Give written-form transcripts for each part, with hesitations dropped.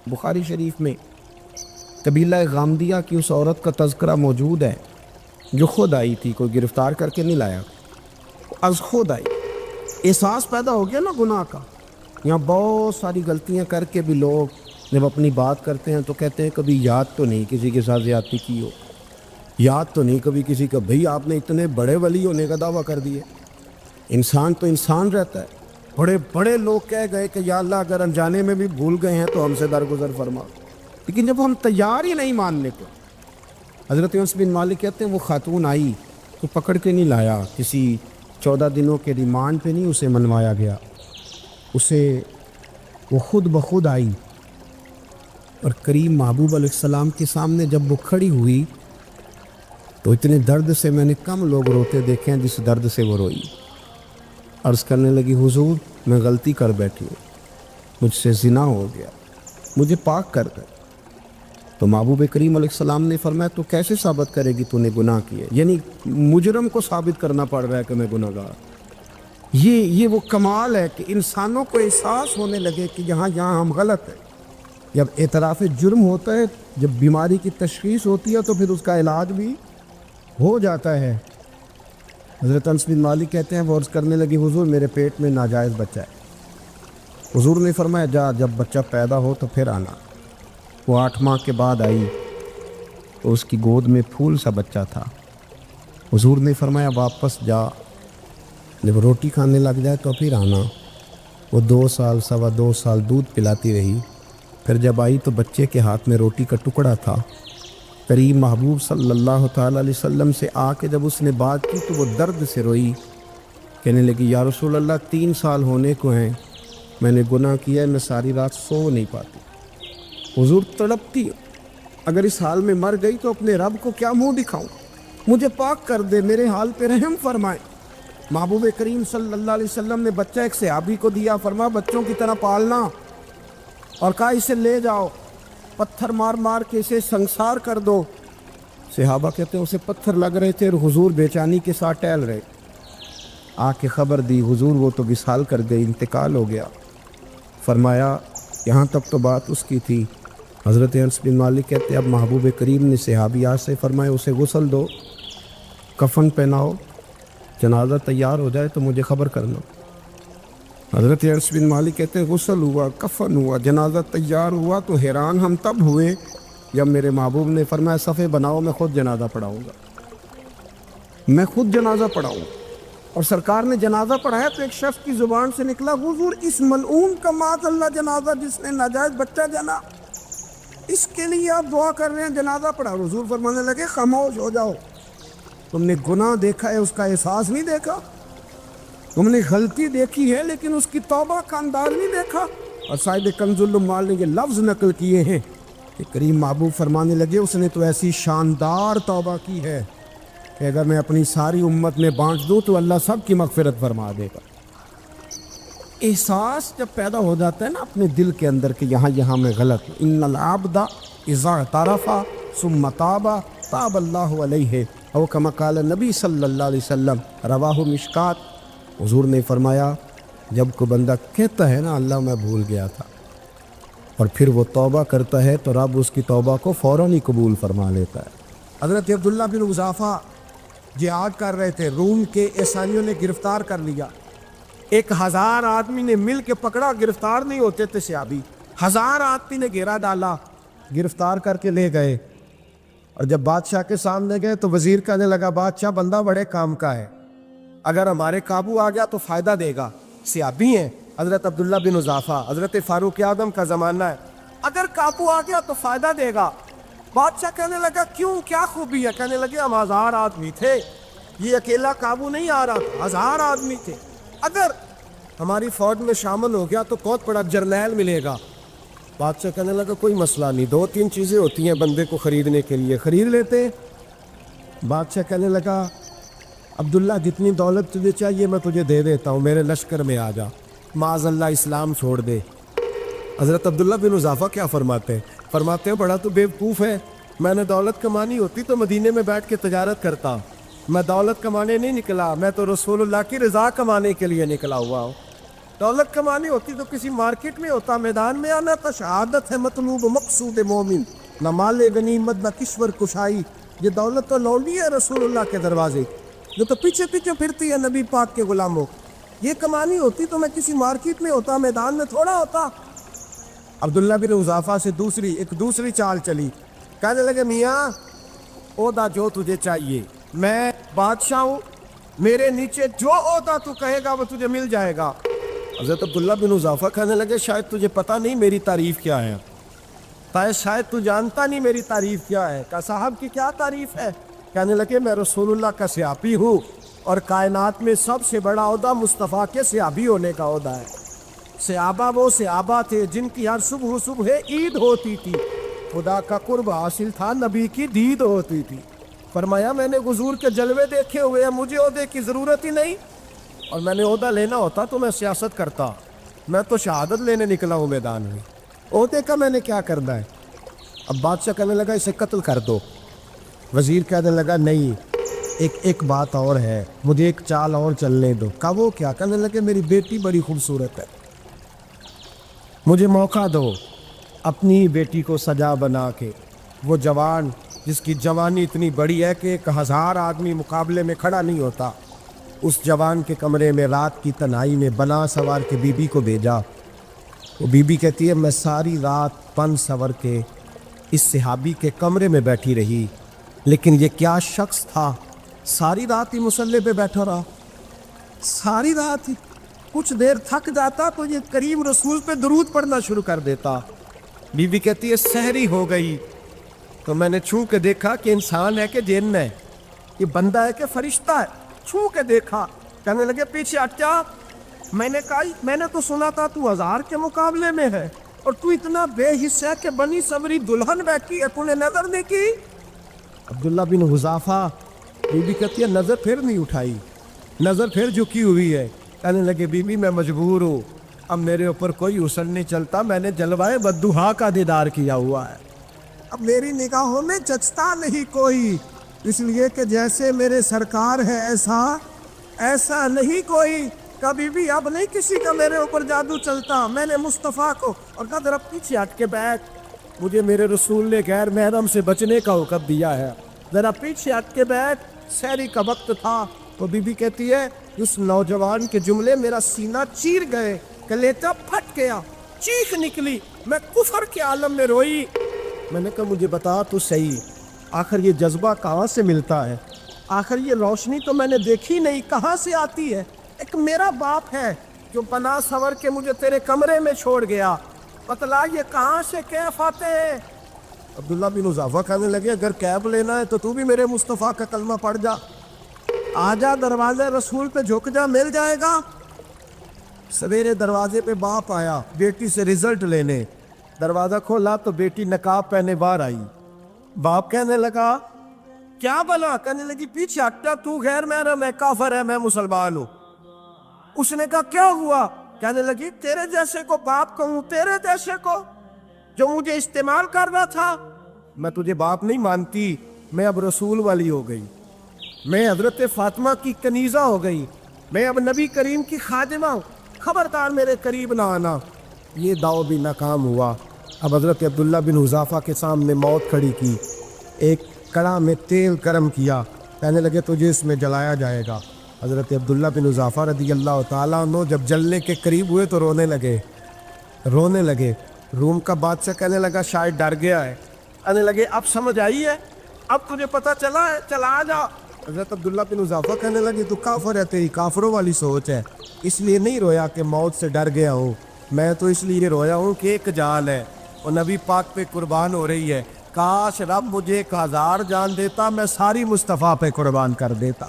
بخاری شریف میں قبیلہ غامدیہ کی اس عورت کا تذکرہ موجود ہے جو خود آئی تھی، کوئی گرفتار کر کے نہیں لایا، از خود آئی۔ احساس پیدا ہو گیا نا گناہ کا۔ یہاں بہت ساری غلطیاں کر کے بھی لوگ جب اپنی بات کرتے ہیں تو کہتے ہیں کبھی یاد تو نہیں کسی کے ساتھ زیادتی کی ہو، یاد تو نہیں کبھی کسی کا، بھئی آپ نے اتنے بڑے ولی ہونے کا دعویٰ کر دیے۔ انسان تو انسان رہتا ہے۔ بڑے بڑے لوگ کہہ گئے کہ یا اللہ اگر انجانے میں بھی بھول گئے ہیں تو ہم سے درگزر فرما، لیکن جب ہم تیار ہی نہیں ماننے کو۔ حضرت انس بن مالک کہتے ہیں وہ خاتون آئی تو پکڑ کے نہیں لایا، کسی 14 دنوں کے ریمانڈ پہ نہیں اسے منوایا گیا، اسے وہ خود بخود آئی، اور کریم محبوب علیہ السلام کے سامنے جب وہ کھڑی ہوئی تو اتنے درد سے میں نے کم لوگ روتے دیکھے ہیں جس درد سے وہ روئی۔ عرض کرنے لگی حضور میں غلطی کر بیٹھی ہوں، مجھ سے زنا ہو گیا، مجھے پاک کر دے۔ تو محبوب کریم علیہ السلام نے فرمایا تو کیسے ثابت کرے گی تو نے گناہ کیا؟ یعنی مجرم کو ثابت کرنا پڑ رہا ہے کہ میں گناہ گار۔ یہ وہ کمال ہے کہ انسانوں کو احساس ہونے لگے کہ یہاں ہم غلط ہیں۔ جب اعتراف جرم ہوتا ہے، جب بیماری کی تشخیص ہوتی ہے تو پھر اس کا علاج بھی ہو جاتا ہے۔ حضرت انس بن مالک کہتے ہیں وہ عرض کرنے لگی حضور میرے پیٹ میں ناجائز بچہ ہے۔ حضور نے فرمایا جا جب بچہ پیدا ہو تو پھر آنا۔ وہ 8 ماہ کے بعد آئی تو اس کی گود میں پھول سا بچہ تھا۔ حضور نے فرمایا واپس جا، جب روٹی کھانے لگ جائے تو پھر آنا۔ وہ 2 سال 2.25 سال دودھ پلاتی رہی، پھر جب آئی تو بچے کے ہاتھ میں روٹی کا ٹکڑا تھا۔ کریم محبوب صلی اللہ تعالیٰ علیہ وسلم سے آ کے جب اس نے بات کی تو وہ درد سے روئی، کہنے لگی یا رسول اللہ 3 سال ہونے کو ہیں، میں نے گناہ کیا ہے، میں ساری رات سو نہیں پاتی۔ حضور تڑپتی اگر اس حال میں مر گئی تو اپنے رب کو کیا منہ دکھاؤں، مجھے پاک کر دے، میرے حال پہ رحم فرمائے۔ محبوب کریم صلی اللہ علیہ وسلم نے بچہ ایک صحابی کو دیا، فرما بچوں کی طرح پالنا، اور کہا اسے لے جاؤ، پتھر مار مار کے اسے سنسار کر دو۔ صحابہ کہتے ہیں اسے پتھر لگ رہے تھے اور حضور بے چینی کے ساتھ ٹہل رہے۔ آ کے خبر دی حضور وہ تو وصال کر گئی، انتقال ہو گیا۔ فرمایا یہاں تک تو بات اس کی تھی۔ حضرت انس بن مالک کہتے ہیں اب محبوب کریم نے صحابیات سے فرمایا اسے غسل دو، کفن پہناؤ، جنازہ تیار ہو جائے تو مجھے خبر کرنا۔ حضرت انس بن مالک کہتے ہیں غسل ہوا، کفن ہوا، جنازہ تیار ہوا تو حیران ہم تب ہوئے جب میرے محبوب نے فرمایا صفے بناؤ میں خود جنازہ پڑھاؤں گا، میں خود جنازہ پڑھاؤں۔ اور سرکار نے جنازہ پڑھایا تو ایک شخص کی زبان سے نکلا حضور اس ملعون کا معاذ اللہ جنازہ جس نے ناجائز بچہ جنا، اس کے لیے آپ دعا کر رہے ہیں، جنازہ پڑھا۔ حضور فرمانے لگے خاموش ہو جاؤ، تم نے گناہ دیکھا ہے اس کا احساس نہیں دیکھا، تم نے غلطی دیکھی ہے لیکن اس کی توبہ کا انداز نہیں دیکھا۔ اور صاحب کنز العمال نے یہ لفظ نقل کیے ہیں کہ کریم محبوب فرمانے لگے اس نے تو ایسی شاندار توبہ کی ہے کہ اگر میں اپنی ساری امت میں بانٹ دوں تو اللہ سب کی مغفرت فرما دے گا۔ احساس جب پیدا ہو جاتا ہے نا اپنے دل کے اندر کہ یہاں میں غلط ہوں، ان العبد اذا اعترف ثم تاب تاب اللہ علیہ او کما قال نبی صلی اللہ علیہ وسلم، رواہ مشکات۔ حضور نے فرمایا جب کوئی بندہ کہتا ہے نا اللہ میں بھول گیا تھا، اور پھر وہ توبہ کرتا ہے تو رب اس کی توبہ کو فوراً ہی قبول فرما لیتا ہے۔ حضرت عبداللہ بن حذافہ جہاد کر رہے تھے، روم کے عیسائیوں نے گرفتار کر لیا، 1000 آدمی نے مل کے پکڑا، گرفتار نہیں ہوتے تھے صحابی، 1000 آدمی نے گھیرا ڈالا، گرفتار کر کے لے گئے۔ اور جب بادشاہ کے سامنے گئے تو وزیر کہنے لگا بادشاہ بندہ بڑے کام کا ہے، اگر ہمارے قابو آ گیا تو فائدہ دے گا، صحابی ہیں حضرت عبداللہ بن حذافہ، حضرت فاروق اعظم کا زمانہ ہے، اگر قابو آ گیا تو فائدہ دے گا۔ بادشاہ کہنے لگا کیوں، کیا خوبی ہے؟ کہنے لگے ہم 1000 آدمی تھے، یہ اکیلا قابو نہیں آ رہا تھا، 1000 آدمی تھے، اگر ہماری فوج میں شامل ہو گیا تو بہت بڑا جرنیل ملے گا۔ بادشاہ کہنے لگا کوئی مسئلہ نہیں، 2-3 چیزیں ہوتی ہیں بندے کو خریدنے کے لیے، خرید لیتے۔ بادشاہ کہنے لگا عبداللہ جتنی دولت تجھے چاہیے میں تجھے دے دیتا ہوں، میرے لشکر میں آ جا، معاذ اللہ اسلام چھوڑ دے۔ حضرت عبداللہ بن حذافہ کیا فرماتے ہیں بڑا تو بیوقوف ہے، میں نے دولت کمانی ہوتی تو مدینے میں بیٹھ کے تجارت کرتا، میں دولت کمانے نہیں نکلا، میں تو رسول اللہ کی رضا کمانے کے لیے نکلا ہوا ہوں۔ دولت کمانی ہوتی تو کسی مارکیٹ میں ہوتا، میدان میں آنا تھا۔ شہادت ہے مطلوب مقصود مومن، نہ مال غنیمت نہ کشور کشائی۔ یہ دولت تو لوٹی ہے رسول اللہ کے دروازے، جو تو پیچھے پیچھے پھرتی ہے نبی پاک کے غلاموں۔ یہ کمانی ہوتی تو میں کسی مارکیٹ میں ہوتا، میدان میں تھوڑا ہوتا۔ عبداللہ بن حذافہ سے دوسری چال چلی۔ کہنے لگے میاں عہدہ جو تجھے چاہیے، میں بادشاہ ہوں، میرے نیچے جو عہدہ تو کہے گا وہ تجھے مل جائے گا۔ حضرت عبداللہ بن حذافہ کہنے لگے شاید تجھے پتہ نہیں میری تعریف کیا ہے، شاید تو جانتا نہیں میری تعریف کیا ہے۔ کہا صاحب کی کیا تعریف ہے؟ کہنے لگے میں رسول اللہ کا صحابی ہوں، اور کائنات میں سب سے بڑا عہدہ مصطفیٰ کے صحابی ہونے کا عہدہ ہے۔ صحابہ وہ صحابہ تھے جن کی ہر صبح عید ہوتی تھی، خدا کا قرب حاصل تھا، نبی کی دید ہوتی تھی۔ فرمایا میں نے حضور کے جلوے دیکھے ہوئے ہیں، مجھے عہدے کی ضرورت ہی نہیں، اور میں نے عہدہ لینا ہوتا تو میں سیاست کرتا، میں تو شہادت لینے نکلا ہوں میدان میں، عہدے کا میں نے کیا کرنا ہے۔ اب بادشاہ کہنے لگا اسے قتل کر دو۔ وزیر کہنے لگا نہیں، ایک بات اور ہے، مجھے ایک چال اور چلنے دو۔ کہا وہ کیا؟ کہنے لگے میری بیٹی بڑی خوبصورت ہے، مجھے موقع دو اپنی بیٹی کو سجا بنا کے، وہ جوان جس کی جوانی اتنی بڑی ہے کہ 1000 آدمی مقابلے میں کھڑا نہیں ہوتا، اس جوان کے کمرے میں رات کی تنہائی میں بنا سوار کے بی بی کو بھیجا۔ وہ بی بی کہتی ہے میں ساری رات بن سور کے اس صحابی کے کمرے میں بیٹھی رہی، لیکن یہ کیا شخص تھا، ساری رات ہی مصلے پہ بیٹھا رہا، ساری رات ہی، کچھ دیر تھک جاتا تو یہ کریم رسول پہ درود پڑھنا شروع کر دیتا۔ بی بی کہتی ہے سحری ہو گئی تو میں نے چھو کے دیکھا کہ انسان ہے کہ جن ہے، یہ بندہ ہے کہ فرشتہ ہے، چھو کے دیکھا۔ کہنے لگے پیچھے ہٹ جا۔ میں نے کہا میں نے تو سنا تھا تو 1000 کے مقابلے میں ہے، اور تو اتنا بے حس ہے کہ بنی سوری دلہن بیٹھی ہے، تو نے نظر نہیں کی۔ عبداللہ بن حذافہ، بی بی کہتی ہے نظر پھر نہیں اٹھائی، نظر پھر جھکی ہوئی ہے۔ کہنے لگے بی بی میں مجبور ہوں، اب میرے اوپر کوئی حسن نہیں چلتا، میں نے جلوائے بدوہا کا دیدار کیا ہوا ہے، اب میری نگاہوں میں جچتا نہیں کوئی، اس لیے کہ جیسے میرے سرکار ہے ایسا نہیں کوئی، کبھی بھی اب نہیں کسی کا میرے اوپر جادو چلتا۔ میں نے مصطفیٰ کو، اور کہا ذرا پیچھے ہٹ کے بیٹھ، مجھے میرے رسول نے غیر محرم سے بچنے کا حکم دیا ہے، ذرا پیچھے ہٹ کے بیٹھ۔ سحری کا وقت تھا تو بی بی کہتی ہے اس نوجوان کے جملے میرا سینہ چیر گئے، کلیجہ پھٹ گیا، چیخ نکلی، میں کفر کے عالم میں روئی۔ میں نے کہا مجھے بتا تو صحیح، آخر یہ جذبہ کہاں سے ملتا ہے، آخر یہ روشنی تو میں نے دیکھی نہیں، کہاں سے آتی ہے؟ ایک میرا باپ ہے جو بنا سور کے مجھے تیرے کمرے میں چھوڑ گیا، بتلا یہ کہاں سے کیف آتے ہیں؟ عبداللہ بن حذافہ کہنے لگے اگر کیف لینا ہے تو بھی میرے مصطفیٰ کا کلمہ پڑھ جا، آ جا دروازے رسول پہ جھک جا، مل جائے گا۔ سویرے دروازے پہ باپ آیا بیٹی سے رزلٹ لینے، دروازہ کھولا تو بیٹی نقاب پہنے باہر آئی۔ باپ کہنے لگا کیا بلا؟ کہنے لگی پیچھے ہٹا، تو غیر محرم ہے، کافر ہے، میں مسلمان ہوں۔ اس نے کہا کیا ہوا؟ کہنے لگی تیرے جیسے کو باپ کہوں، تیرے جیسے کو جو مجھے استعمال کر رہا تھا، میں تجھے باپ نہیں مانتی، میں اب رسول والی ہو گئی، میں حضرت فاطمہ کی کنیزہ ہو گئی، میں اب نبی کریم کی خادمہ ہوں، خبردار میرے قریب نہ آنا۔ یہ داؤ بھی ناکام ہوا۔ اب حضرت عبداللہ بن حذافہ کے سامنے موت کھڑی کی، ایک کڑا میں تیل گرم کیا، کہنے لگے تجھے اس میں جلایا جائے گا۔ حضرت عبداللہ بن حذافہ رضی اللہ تعالیٰ عنہ جب جلنے کے قریب ہوئے تو رونے لگے۔ روم کا بادشاہ کہنے لگا شاید ڈر گیا ہے، کہنے لگے اب سمجھ آئی ہے، اب تجھے پتہ چلا ہے، چلا آ جا۔ حضرت عبداللہ بن حذافہ کہنے لگے تو کافر ہے، تیری کافروں والی سوچ ہے، اس لیے نہیں رویا کہ موت سے ڈر گیا ہوں، میں تو اس لیے رویا ہوں کہ ایک جان ہے اور نبی پاک پہ قربان ہو رہی ہے، کاش رب مجھے 1000 جان دیتا، میں ساری مصطفیٰ پہ قربان کر دیتا۔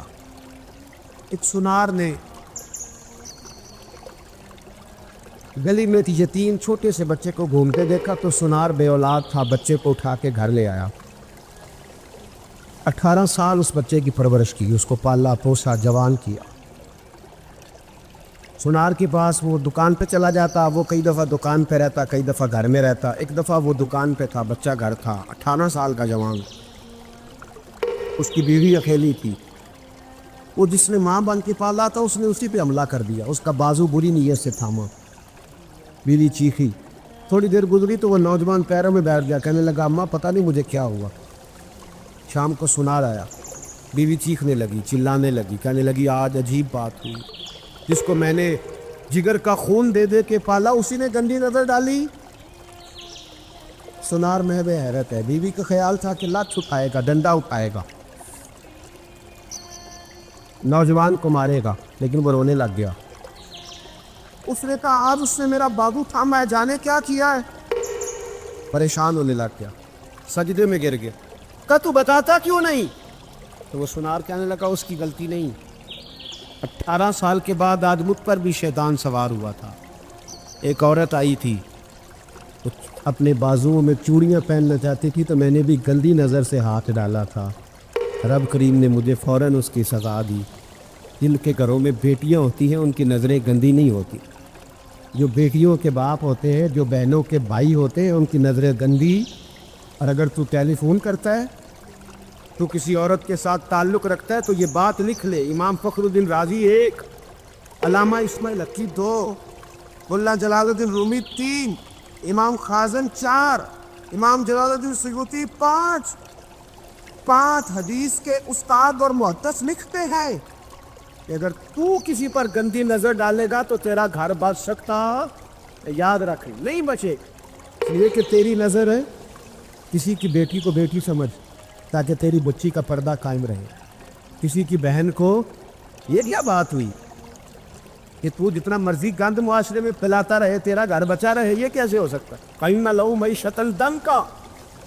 ایک سنار نے گلی میں یتیم چھوٹے سے بچے کو گھومتے دیکھا تو سنار بے اولاد تھا، بچے کو اٹھا کے گھر لے آیا، 18 سال اس بچے کی پرورش کی، اس کو پالا پوسا، جوان کیا۔ سنار کے پاس وہ دکان پہ چلا جاتا، وہ کئی دفعہ دکان پہ رہتا، کئی دفعہ گھر میں رہتا، ایک دفعہ وہ دکان پہ تھا، بچہ گھر تھا، 18 سال کا جوان، اس کی بیوی اکیلی تھی۔ وہ جس نے ماں بن کے پالا تھا اس نے اسی پہ حملہ کر دیا، اس کا بازو بری نیت سے تھاما۔ بیوی چیخی، تھوڑی دیر گزری تو وہ نوجوان پیروں میں بیٹھ گیا، کہنے لگا اماں پتہ نہیں مجھے کیا ہوا۔ شام کو سنار آیا، بیوی چیخنے لگی، چلانے لگی، کہنے لگی آج عجیب بات ہوئی، جس کو میں نے جگر کا خون دے دے کے پالا اسی نے گندی نظر ڈالی۔ سنار محو حیرت ہے، بیوی کا خیال تھا کہ لات اٹھائے گا، ڈنڈا اٹھائے گا، نوجوان کو مارے گا، لیکن وہ رونے لگ گیا۔ اس نے کہا آج اس نے میرا بازو تھاما ہے، جانے کیا کیا ہے۔ پریشان ہونے لگ گیا، سجدے میں گر گیا، کہا تو بتاتا کیوں نہیں؟ تو وہ سنار کہنے لگا اس کی غلطی نہیں، 18 سال کے بعد آج مجھ پر بھی شیطان سوار ہوا تھا۔ ایک عورت آئی تھی، اپنے بازوؤں میں چوڑیاں پہننا چاہتی تھی تو میں نے بھی گندی نظر سے ہاتھ ڈالا تھا، رب کریم نے مجھے فوراً اس کی سزا دی۔ جن کے گھروں میں بیٹیاں ہوتی ہیں ان کی نظریں گندی نہیں ہوتی، جو بیٹیوں کے باپ ہوتے ہیں، جو بہنوں کے بھائی ہوتے ہیں، ان کی نظریں گندی۔ اور اگر تو ٹیلی فون کرتا ہے، تو کسی عورت کے ساتھ تعلق رکھتا ہے تو یہ بات لکھ لے، امام فخر الدین رازی 1، علامہ اسماعیل حقی 2، ملا جلال الدین رومی 3، امام خازن 4، امام جلال الدین سیوطی 5 حدیث کے استاد اور محدث لکھتے ہیں کہ اگر تو کسی پر گندی نظر ڈالے گا تو تیرا گھر بچ سکتا، یاد رکھ نہیں بچے، اس لیے کہ تیری نظر ہے، کسی کی بیٹی کو بیٹی سمجھ تاکہ تیری بچی کا پردہ قائم رہے، کسی کی بہن کو، یہ کیا بات ہوئی کہ تو جتنا مرضی گند معاشرے میں پھیلاتا رہے تیرا گھر بچا رہے، یہ کیسے ہو سکتا؟ قَإِنَّ لَهُ مَعِيشَةً ضَنْكَ،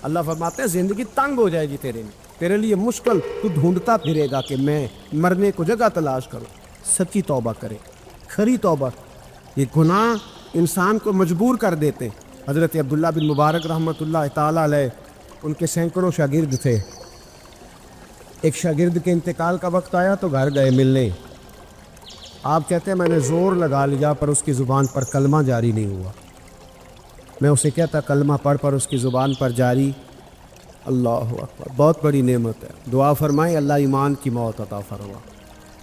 اللہ فرماتے ہیں زندگی تنگ ہو جائے گی تیرے لیے مشکل، تو ڈھونڈتا پھرے گا کہ میں مرنے کو جگہ تلاش کروں۔ سچی توبہ کرے، کھری توبہ۔ یہ گناہ انسان کو مجبور کر دیتے۔ حضرت عبداللہ بن مبارک رحمۃ اللہ تعالیٰ علیہ، ان کے سینکڑوں شاگرد تھے، ایک شاگرد کے انتقال کا وقت آیا تو گھر گئے ملنے۔ آپ کہتے ہیں میں نے زور لگا لیا پر اس کی زبان پر کلمہ جاری نہیں ہوا۔ میں اسے کہتا کلمہ پڑھ پر اس کی زبان پر جاری۔ اللہ اکبر، بہت بڑی نعمت ہے، دعا فرمائیں اللہ ایمان کی موت عطا فرما،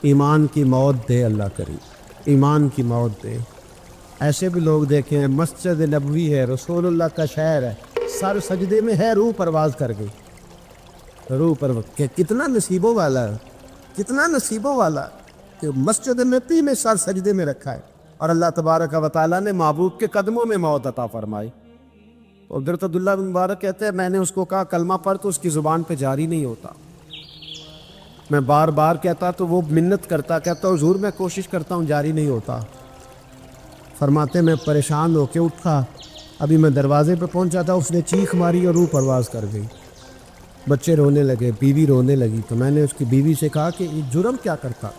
ایمان کی موت دے اللہ کریم، ایمان کی موت دے۔ ایسے بھی لوگ دیکھیں ہیں، مسجد نبوی ہے، رسول اللہ کا شہر ہے، سر سجدے میں ہے، روح پرواز کر گئی، روح پرواز، کہ کتنا نصیبوں والا ہے، کتنا نصیبوں والا کہ مسجد نبوی میں سر سجدے میں رکھا ہے، اور اللہ تبارک و تعالیٰ نے محبوب کے قدموں میں موت عطا فرمائی۔ حضرت عبداللہ بن مبارک کہتے ہیں میں نے اس کو کہا کلمہ پڑھ تو اس کی زبان پہ جاری نہیں ہوتا، میں بار بار کہتا تو وہ منت کرتا، کہتا حضور میں کوشش کرتا ہوں جاری نہیں ہوتا۔ فرماتے میں پریشان ہو کے اٹھا، ابھی میں دروازے پہ پہنچا تھا، اس نے چیخ ماری اور روح پرواز کر گئی۔ بچے رونے لگے، بیوی رونے لگی، تو میں نے اس کی بیوی سے کہا کہ یہ جرم کیا کرتا،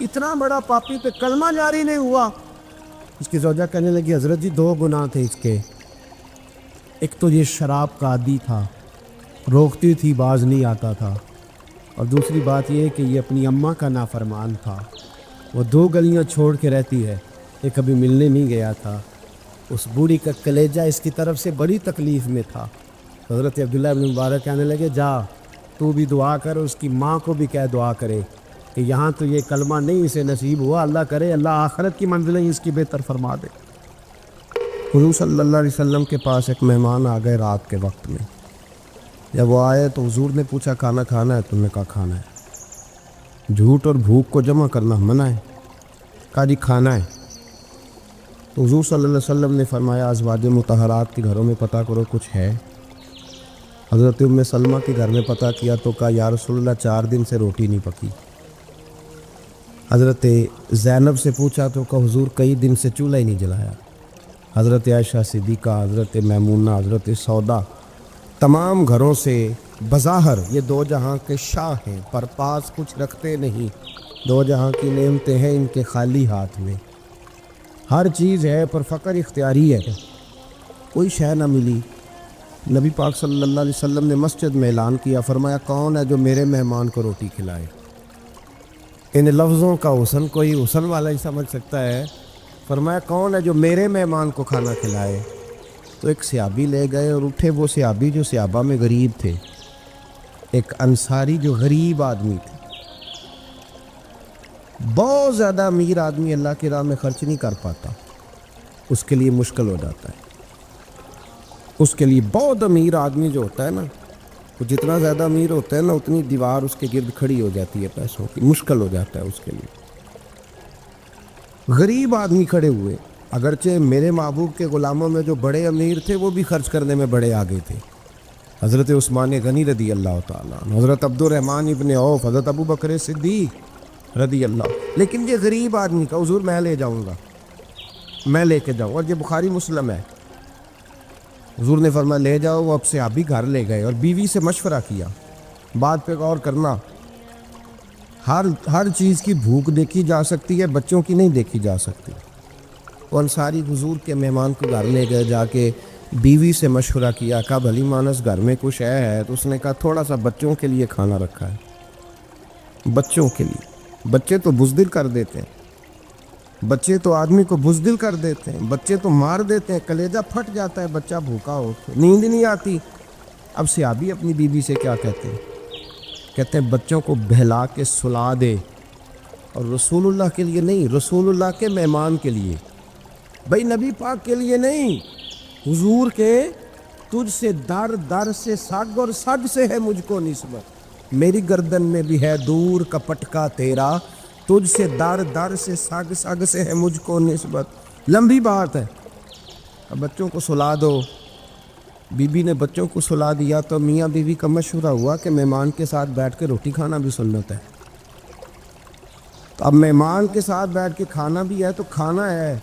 اتنا بڑا پاپی پہ کلمہ جاری نہیں ہوا۔ اس کی زوجہ کہنے لگی حضرت جی 2 گناہ تھے اس کے، ایک تو یہ شراب کا عادی تھا، روکتی تھی باز نہیں آتا تھا، اور دوسری بات یہ کہ یہ اپنی اماں کا نافرمان تھا، وہ 2 گلیاں چھوڑ کے رہتی ہے، یہ کبھی ملنے نہیں گیا تھا، اس بوڑھی کا کلیجہ اس کی طرف سے بڑی تکلیف میں تھا۔ حضرت عبداللہ بن مبارک کہنے لگے جا تو بھی دعا کر، اس کی ماں کو بھی کہہ دعا کرے کہ یہاں تو یہ کلمہ نہیں اسے نصیب ہوا، اللہ کرے اللہ آخرت کی منزلیں اس کی بہتر فرما دے۔ حضور صلی اللہ علیہ وسلم کے پاس ایک مہمان آ گئے رات کے وقت میں، جب وہ آئے تو حضور نے پوچھا کھانا کھانا ہے؟ تم نے کہا کھانا ہے۔ جھوٹ اور بھوک کو جمع کرنا منع ہے، کہا جی کھانا ہے۔ تو حضور صلی اللہ علیہ وسلم نے فرمایا ازواج مطہرات کے گھروں میں پتہ کرو کچھ ہے۔ حضرت ام سلمہ کے گھر میں پتہ کیا تو کہا یا رسول اللہ 4 دن سے روٹی نہیں پکی۔ حضرت زینب سے پوچھا تو کہا حضور کئی دن سے چولہا ہی نہیں جلایا۔ حضرت عائشہ صدیقہ، حضرت میمونہ، حضرت سودا، تمام گھروں سے بظاہر یہ 2 جہاں کے شاہ ہیں پر پاس کچھ رکھتے نہیں، 2 جہاں کی نعمتیں ہیں ان کے خالی ہاتھ میں، ہر چیز ہے پر فقر اختیاری ہے، کوئی شے نہ ملی۔ نبی پاک صلی اللہ علیہ وسلم نے مسجد میں اعلان کیا، فرمایا کون ہے جو میرے مہمان کو روٹی کھلائے؟ ان لفظوں کا حسن کوئی حسن والا ہی سمجھ سکتا ہے۔ فرمایا کون ہے جو میرے مہمان کو کھانا کھلائے؟ تو ایک صحابی لے گئے اور اٹھے، وہ صحابی جو صحابہ میں غریب تھے، ایک انصاری جو غریب آدمی تھے، بہت زیادہ امیر آدمی اللہ کی راہ میں خرچ نہیں کر پاتا، اس کے لیے مشکل ہو جاتا ہے۔ اس کے لیے بہت امیر آدمی جو ہوتا ہے نا، وہ جتنا زیادہ امیر ہوتا ہے نا، اتنی دیوار اس کے گرد کھڑی ہو جاتی ہے پیسوں کی، مشکل ہو جاتا ہے اس کے لیے۔ غریب آدمی کھڑے ہوئے، اگرچہ میرے محبوب کے غلاموں میں جو بڑے امیر تھے وہ بھی خرچ کرنے میں بڑے آگے تھے، حضرت عثمان غنی رضی اللہ تعالیٰ عنہ، حضرت عبد الرحمن ابن عوف، حضرت ابو بکر صدیق رضی اللہ۔ لیکن یہ غریب آدمی کا حضور میں لے جاؤں گا، میں لے کے جاؤں، اور یہ بخاری مسلم ہے۔ حضور نے فرمایا لے جاؤ، وہ اب سے آپ بھی گھر لے گئے اور بیوی سے مشورہ کیا، بات پہ غور کرنا، ہر چیز کی بھوک دیکھی جا سکتی ہے، بچوں کی نہیں دیکھی جا سکتی۔ وہ انصاری حضور کے مہمان کو گھر لے گئے، جا کے بیوی سے مشورہ کیا، کہا بھلی مانس گھر میں کچھ ہے؟ تو اس نے کہا تھوڑا سا بچوں کے لیے کھانا رکھا ہے، بچوں کے لیے۔ بچے تو بزدل کر دیتے ہیں، بچے تو آدمی کو بزدل کر دیتے ہیں، بچے تو مار دیتے ہیں، کلیجہ پھٹ جاتا ہے بچہ بھوکا ہو تو، نیند نہیں آتی۔ اب صحابی اپنی بیوی سے کیا کہتے ہیں؟ کہتے ہیں بچوں کو بہلا کے سلا دے، اور رسول اللہ کے لیے نہیں، رسول اللہ کے مہمان کے لیے، بھائی نبی پاک کے لیے نہیں، حضور کے تجھ سے در در سے سگ اور سگ سے ہے مجھ کو نسبت، میری گردن میں بھی ہے دور کا پٹکا تیرا، تجھ سے در در سے سگ سگ سے ہے مجھ کو نسبت۔ لمبی بات ہے۔ اب بچوں کو سلا دو، بی بی نے بچوں کو سلا دیا تو میاں بیوی کا مشورہ ہوا کہ مہمان کے ساتھ بیٹھ کے روٹی کھانا بھی سنت ہے۔ تو اب مہمان کے ساتھ بیٹھ کے کھانا بھی ہے تو کھانا ہے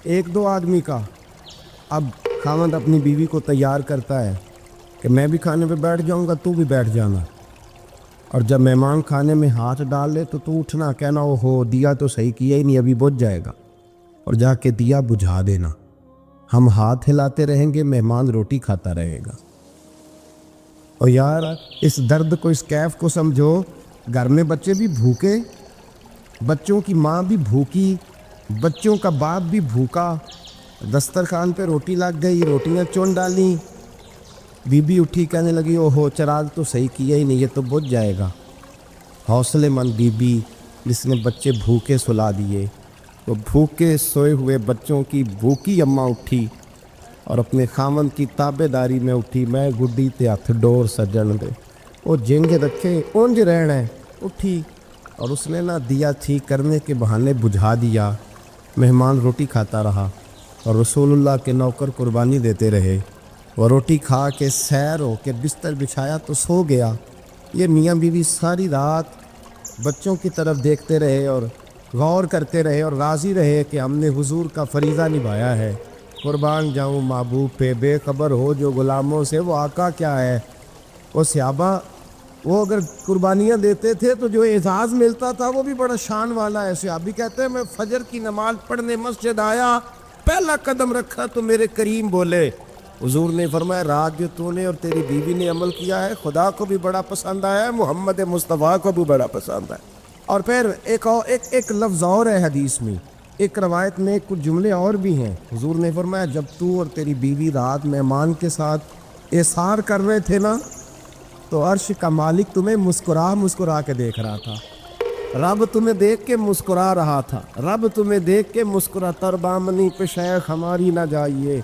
ایک دو آدمی کا۔ اب خاوند اپنی بیوی کو تیار کرتا ہے کہ میں بھی کھانے پہ بیٹھ جاؤں گا، تو بھی بیٹھ جانا، اور جب مہمان کھانے میں ہاتھ ڈال لے تو اٹھنا، کہنا او ہو دیا تو صحیح کیا ہی نہیں، ابھی بجھ جائے گا، اور جا کے دیا بجھا دینا۔ ہم ہاتھ ہلاتے رہیں گے، مہمان روٹی کھاتا رہے گا۔ اور یار اس درد کو، اس کیف کو سمجھو، گھر میں بچے بھی بھوکے، بچوں کی ماں بھی بھوکی، بچوں کا باپ بھی بھوکا، دسترخوان پہ روٹی لگ گئی، روٹیاں چون ڈالیں، بی بی اٹھی کہنے لگی او ہو چراغ تو صحیح کیا ہی نہیں، یہ تو بجھ جائے گا۔ حوصلے مند بی بی جس نے بچے بھوکے سلا دیے، وہ بھوکے سوئے ہوئے بچوں کی بھوکی اماں اٹھی اور اپنے خاوند کی تابے داری میں اٹھی، میں گڈی تے ہاتھ ڈور سجن دے، وہ جنگ رکھے اونج رہنا ہے، اٹھی اور اس نے نا دیا ٹھیک کرنے کے بہانے بجھا دیا، مہمان روٹی کھاتا رہا اور رسول اللہ کے نوکر قربانی دیتے رہے۔ وہ روٹی کھا کے سیر ہو کے بستر بچھایا تو سو گیا۔ یہ میاں بیوی ساری رات بچوں کی طرف دیکھتے رہے اور غور کرتے رہے اور راضی رہے کہ ہم نے حضور کا فریضہ نبھایا ہے۔ قربان جاؤں محبوب پہ، بے خبر ہو جو غلاموں سے وہ آقا کیا ہے۔ وہ صحابہ وہ اگر قربانیاں دیتے تھے تو جو اعزاز ملتا تھا وہ بھی بڑا شان والا ہے۔ صحابی کہتے ہیں میں فجر کی نماز پڑھنے مسجد آیا، پہلا قدم رکھا تو میرے کریم بولے، حضور نے فرمایا رات جو تو نے اور تیری بیوی نے عمل کیا ہے خدا کو بھی بڑا پسند آیا ہے، محمد مصطفیٰ کو بھی بڑا پسند ہے۔ اور پھر ایک لفظ اور ہے حدیث میں، ایک روایت میں کچھ جملے اور بھی ہیں۔ حضور نے فرمایا جب تو اور تیری بیوی رات مہمان کے ساتھ ایثار کر رہے تھے نا، تو عرش کا مالک تمہیں مسکرا کے دیکھ رہا تھا، رب تمہیں دیکھ کے مسکرا رہا تھا، رب تمہیں دیکھ کے مسکراتا، دامنی پہ شیخ ہماری نہ جائیے،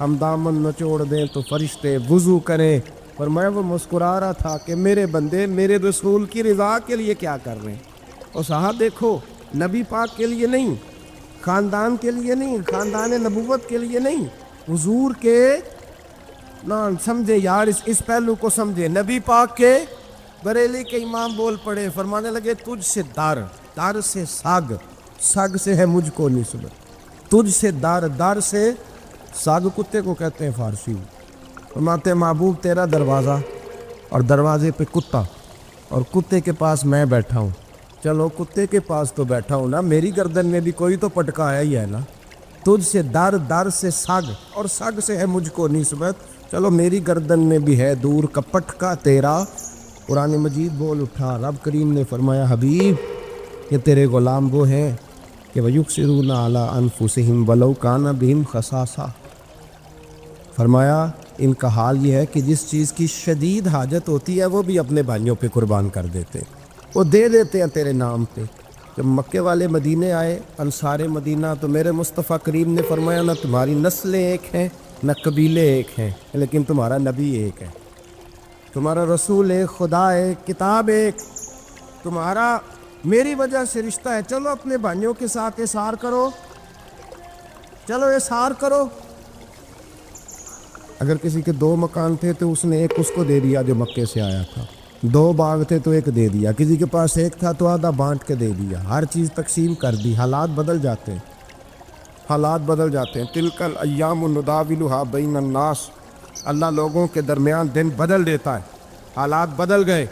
ہم دامن نچوڑ دیں تو فرشتے وضو کریں، پر میں وہ مسکرا رہا تھا کہ میرے بندے میرے رسول کی رضا کے لیے کیا کر رہے ہیں۔ اور صاحب دیکھو، نبی پاک کے لیے نہیں، خاندان کے لیے نہیں، خاندان نبوت کے لیے نہیں، حضور کے نہ سمجھے یار، اس پہلو کو سمجھے۔ نبی پاک کے بریلی کے امام بول پڑے، فرمانے لگے تجھ سے در سے سگ سے ہے مجھ کو نسبت، تجھ سے در سے ساگ کتے کو کہتے ہیں فارسی میں۔ فرماتے ہیں محبوب تیرا دروازہ اور دروازے پہ کتا، اور کتے کے پاس میں بیٹھا ہوں، چلو کتے کے پاس تو بیٹھا ہوں نا، میری گردن میں بھی کوئی تو پٹکا ہے ہی ہے نا، تجھ سے در سے سگ اور سگ سے ہے مجھ کو نسبت، چلو میری گردن میں بھی ہے دور کا پٹکا تیرا۔ قرآن مجید بول اٹھا، رب کریم نے فرمایا حبیب یہ تیرے غلام وہ ہیں کہ وَيُكْسِرُونَ عَلَىٰ أَنفُسِهِمْ وَلَوْ كَانَ بِهِمْ خَصَاصَةٌ، فرمایا ان کا حال یہ ہے کہ جس چیز کی شدید حاجت ہوتی ہے وہ بھی اپنے بھائیوں پہ قربان کر دیتے، وہ دے دیتے ہیں تیرے نام پہ، جب مکے والے مدینے آئے انصار مدینہ تو میرے مصطفیٰ کریم نے فرمایا نہ تمہاری نسلیں ایک ہیں نہ قبیلے ایک ہیں، لیکن تمہارا نبی ایک ہے، تمہارا رسول ایک، خدا ایک، کتاب ایک، تمہارا میری وجہ سے رشتہ ہے۔ چلو اپنے بھائیوں کے ساتھ احسار کرو، چلو احسار کرو۔ اگر کسی کے 2 مکان تھے تو اس نے ایک اس کو دے دیا جو مکے سے آیا تھا، 2 باغ تھے تو ایک دے دیا، کسی کے پاس ایک تھا تو آدھا بانٹ کے دے دیا، ہر چیز تقسیم کر دی۔ حالات بدل جاتے ہیں، حالات بدل جاتے ہیں۔ تلک الایام نداولها بین الناس، اللہ لوگوں کے درمیان دن بدل دیتا ہے، حالات بدل گئے۔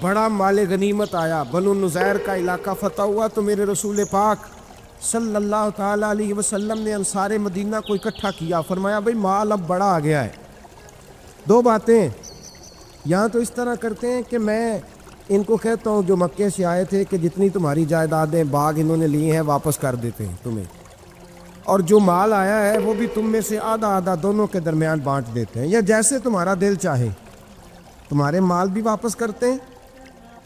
بڑا مال غنیمت آیا، بنو نذیر کا علاقہ فتح ہوا تو میرے رسول پاک صلی اللہ تعالیٰ علیہ وسلم نے انصار مدینہ کو اکٹھا کیا، فرمایا بھئی مال اب بڑا آ گیا ہے۔ 2 باتیں یہاں تو اس طرح کرتے ہیں کہ میں ان کو کہتا ہوں جو مکے سے آئے تھے کہ جتنی تمہاری جائیدادیں باغ انہوں نے لیے ہیں واپس کر دیتے ہیں تمہیں، اور جو مال آیا ہے وہ بھی تم میں سے آدھا آدھا دونوں کے درمیان بانٹ دیتے ہیں، یا جیسے تمہارا دل چاہے تمہارے مال بھی واپس کرتے ہیں،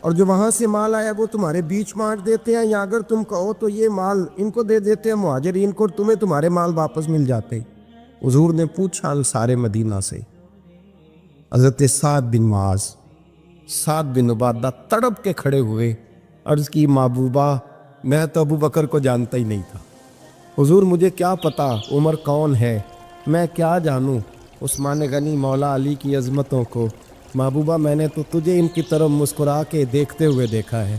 اور جو وہاں سے مال آیا وہ تمہارے بیچ بانٹ دیتے ہیں، یا اگر تم کہو تو یہ مال ان کو دے دیتے ہیں مہاجرین کو، تمہیں تمہارے مال واپس مل جاتے۔ حضور نے پوچھا انصار مدینہ سے، حضرت سعد بن معاذ، سعد بن عبادہ تڑپ کے کھڑے ہوئے، عرض کی محبوبہ میں تو ابو بکر کو جانتا ہی نہیں تھا، حضور مجھے کیا پتا عمر کون ہے، میں کیا جانوں عثمان غنی مولا علی کی عظمتوں کو، محبوبہ میں نے تو تجھے ان کی طرف مسکرا کے دیکھتے ہوئے دیکھا ہے،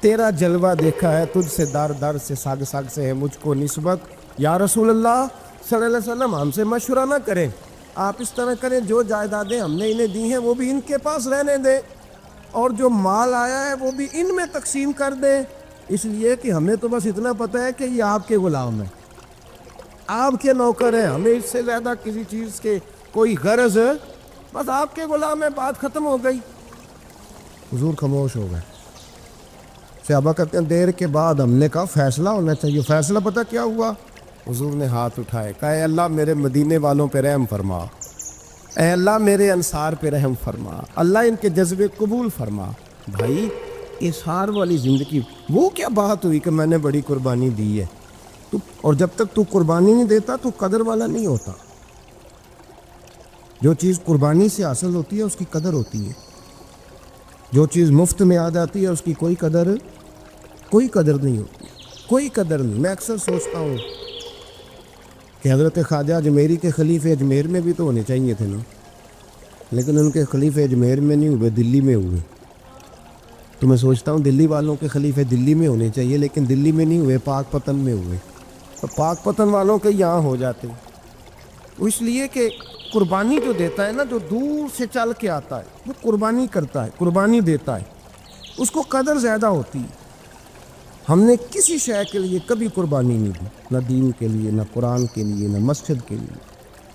تیرا جلوہ دیکھا ہے، تجھ سے در در سے ساگ ساگ سے ہے مجھ کو نسبت، یا رسول اللہ صلی اللہ علیہ وسلم ہم سے مشورہ نہ کریں، آپ اس طرح کریں جو جائیدادیں ہم نے انہیں دی ہیں وہ بھی ان کے پاس رہنے دیں، اور جو مال آیا ہے وہ بھی ان میں تقسیم کر دیں، اس لیے کہ ہمیں تو بس اتنا پتہ ہے کہ یہ آپ کے غلام ہیں، آپ کے نوکر ہیں، ہمیں اس سے زیادہ کسی چیز کے کوئی غرض ہے، بس آپ کے غلام ہیں، بات ختم ہو گئی۔ حضور خاموش ہو گئے۔ صحابہ کہتے ہیں دیر کے بعد ہم نے کہا فیصلہ ہونا چاہیے، فیصلہ پتہ کیا ہوا؟ حضور نے ہاتھ اٹھائے، کہا اے اللہ میرے مدینے والوں پہ رحم فرما، اے اللہ میرے انصار پہ رحم فرما، اللہ ان کے جذبے قبول فرما۔ بھائی اظہار والی زندگی، وہ کیا بات ہوئی کہ میں نے بڑی قربانی دی ہے، اور جب تک تو قربانی نہیں دیتا تو قدر والا نہیں ہوتا۔ جو چیز قربانی سے حاصل ہوتی ہے اس کی قدر ہوتی ہے، جو چیز مفت میں آ جاتی ہے اس کی کوئی قدر نہیں ہوتی، کوئی قدر نہیں۔ میں اکثر سوچتا ہوں کہ حضرت خواجہ اجمیری کے خلیفے اجمیر میں بھی تو ہونے چاہیے تھے نا، لیکن ان کے خلیفے اجمیر میں نہیں ہوئے، دلی میں ہوئے۔ تو میں سوچتا ہوں دلی والوں کے خلیفے دلی میں ہونے چاہیے، لیکن دلی میں نہیں ہوئے، پاک پتن میں ہوئے، تو پاک پتن والوں کے یہاں ہو جاتے، اس لیے کہ قربانی جو دیتا ہے نا، جو دور سے چل کے آتا ہے وہ قربانی کرتا ہے، قربانی دیتا ہے، اس کو قدر زیادہ ہوتی ہے۔ ہم نے کسی شے کے لیے کبھی قربانی نہیں دی، نہ دین کے لیے، نہ قرآن کے لیے، نہ مسجد کے لیے،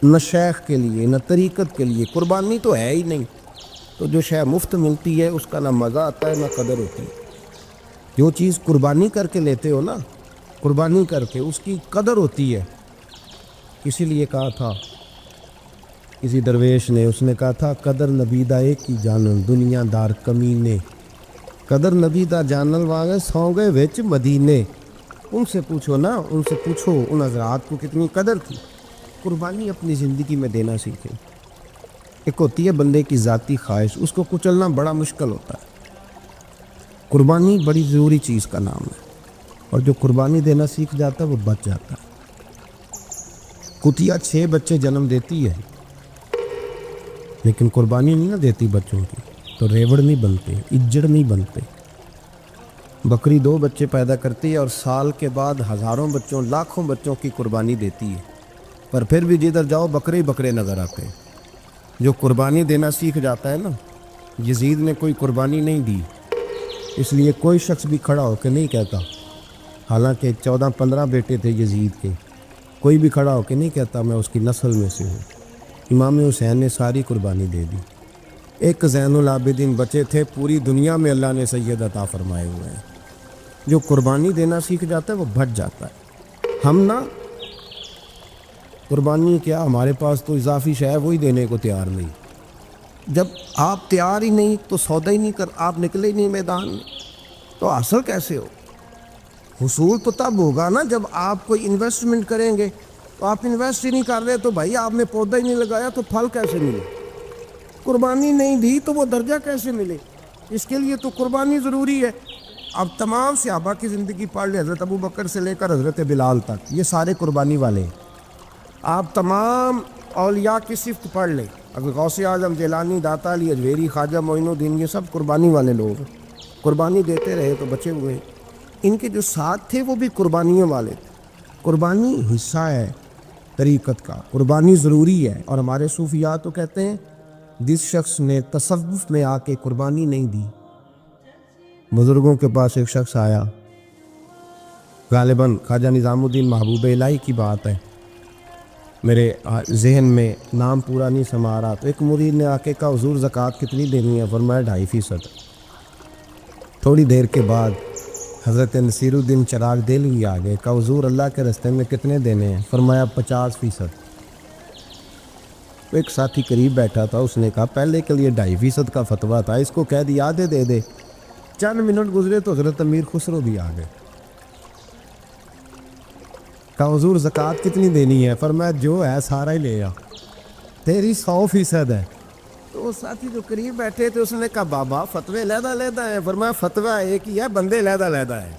نہ شیخ کے لیے، نہ طریقت کے لیے، قربانی تو ہے ہی نہیں۔ تو جو شے مفت ملتی ہے اس کا نہ مزہ آتا ہے نہ قدر ہوتی ہے۔ جو چیز قربانی کر کے لیتے ہو نا، قربانی کر کے، اس کی قدر ہوتی ہے۔ اسی لیے کہا تھا کسی درویش نے، اس نے کہا تھا قدر نبی دا ایک کی جانن دنیا دار کمینے، قدر نبی دا جانن واگے سو گئے وچ مدینے۔ ان سے پوچھو نا، ان سے پوچھو ان حضرات کو کتنی قدر تھی۔ قربانی اپنی زندگی میں دینا سیکھیں۔ ایک ہوتی ہے بندے کی ذاتی خواہش، اس کو کچلنا بڑا مشکل ہوتا ہے۔ قربانی بڑی ضروری چیز کا نام ہے، اور جو قربانی دینا سیکھ جاتا ہے وہ بچ جاتا ہے۔ کتیا 6 بچے جنم دیتی ہے لیکن قربانی نہیں نہ دیتی بچوں کی، تو ریوڑ نہیں بنتے، اجڑ نہیں بنتے۔ بکری 2 بچے پیدا کرتی ہے اور سال کے بعد ہزاروں بچوں، لاکھوں بچوں کی قربانی دیتی ہے، پر پھر بھی جدھر جاؤ بکرے ہی بکرے نظر آتے ہیں۔ جو قربانی دینا سیکھ جاتا ہے نا، یزید نے کوئی قربانی نہیں دی، اس لیے کوئی شخص بھی کھڑا ہو کے نہیں کہتا، حالانکہ 14-15 بیٹے تھے یزید کے، کوئی بھی کھڑا ہو کے نہیں کہتا میں اس کی نسل میں سے ہوں۔ امام حسین نے ساری قربانی دے دی۔ ایک زین العابدین بچے تھے، پوری دنیا میں اللہ نے سید عطا فرمائے ہوئے ہیں۔ جو قربانی دینا سیکھ جاتا ہے وہ بچ جاتا ہے۔ ہم نا قربانی کیا، ہمارے پاس تو اضافی شے ہے وہی دینے کو تیار نہیں۔ جب آپ تیار ہی نہیں تو سودا ہی نہیں کر، آپ نکلے ہی نہیں میدان میں، تو حاصل کیسے ہو؟ حصول تو تب ہوگا نا جب آپ کوئی انویسٹمنٹ کریں گے. تو آپ انویسٹ ہی نہیں کر رہے تو بھائی آپ نے پودا ہی نہیں لگایا تو پھل کیسے ملے؟ قربانی نہیں دی تو وہ درجہ کیسے ملے؟ اس کے لیے تو قربانی ضروری ہے. اب تمام صحابہ کی زندگی پڑھ لیں، حضرت ابو بکر سے لے کر حضرت بلال تک، یہ سارے قربانی والے ہیں. آپ تمام اولیاء کی صفت پڑھ لیں، اگر غوث اعظم، جیلانی، داتا علی اجویری، خواجہ معین الدین، یہ سب قربانی والے لوگ ہیں. قربانی دیتے رہے تو بچے ہوئے. ان کے جو ساتھ تھے وہ بھی قربانیوں والے تھے. قربانی حصہ ہے طریقت کا، قربانی ضروری ہے. اور ہمارے صوفیاء تو کہتے ہیں جس شخص نے تصوف میں آ کے قربانی نہیں دی. بزرگوں کے پاس ایک شخص آیا، غالباً خواجہ نظام الدین محبوب الہی کی بات ہے، میرے ذہن میں نام پورا نہیں سما رہا. تو ایک مرید نے آ کے کہا حضور زکوٰۃ کتنی دینی ہے؟ فرمایا 2.5%. تھوڑی دیر کے بعد حضرت نصیر الدین چراغ دہلوی آ گئے، کہا حضور اللہ کے راستے میں کتنے دینے ہیں؟ فرمایا 50%. ایک ساتھی قریب بیٹھا تھا، اس نے کہا پہلے کے لیے 2.5% کا فتویٰ تھا، اس کو کہہ دیا آدھے دے دے. چند منٹ گزرے تو حضرت امیر خسرو بھی آ گئے. کہا حضور زکوٰۃ کتنی دینی ہے؟ فرمایا جو ہے سارا ہی لے آ، تیری 100% ہے. تو وہ ساتھی جو قریب بیٹھے تھے اس نے کہا بابا فتوے علیحدہ علیحدہ ہیں. فرمایا فتویٰ ایک ہی ہے، بندے علیحدہ علیحدہ ہیں.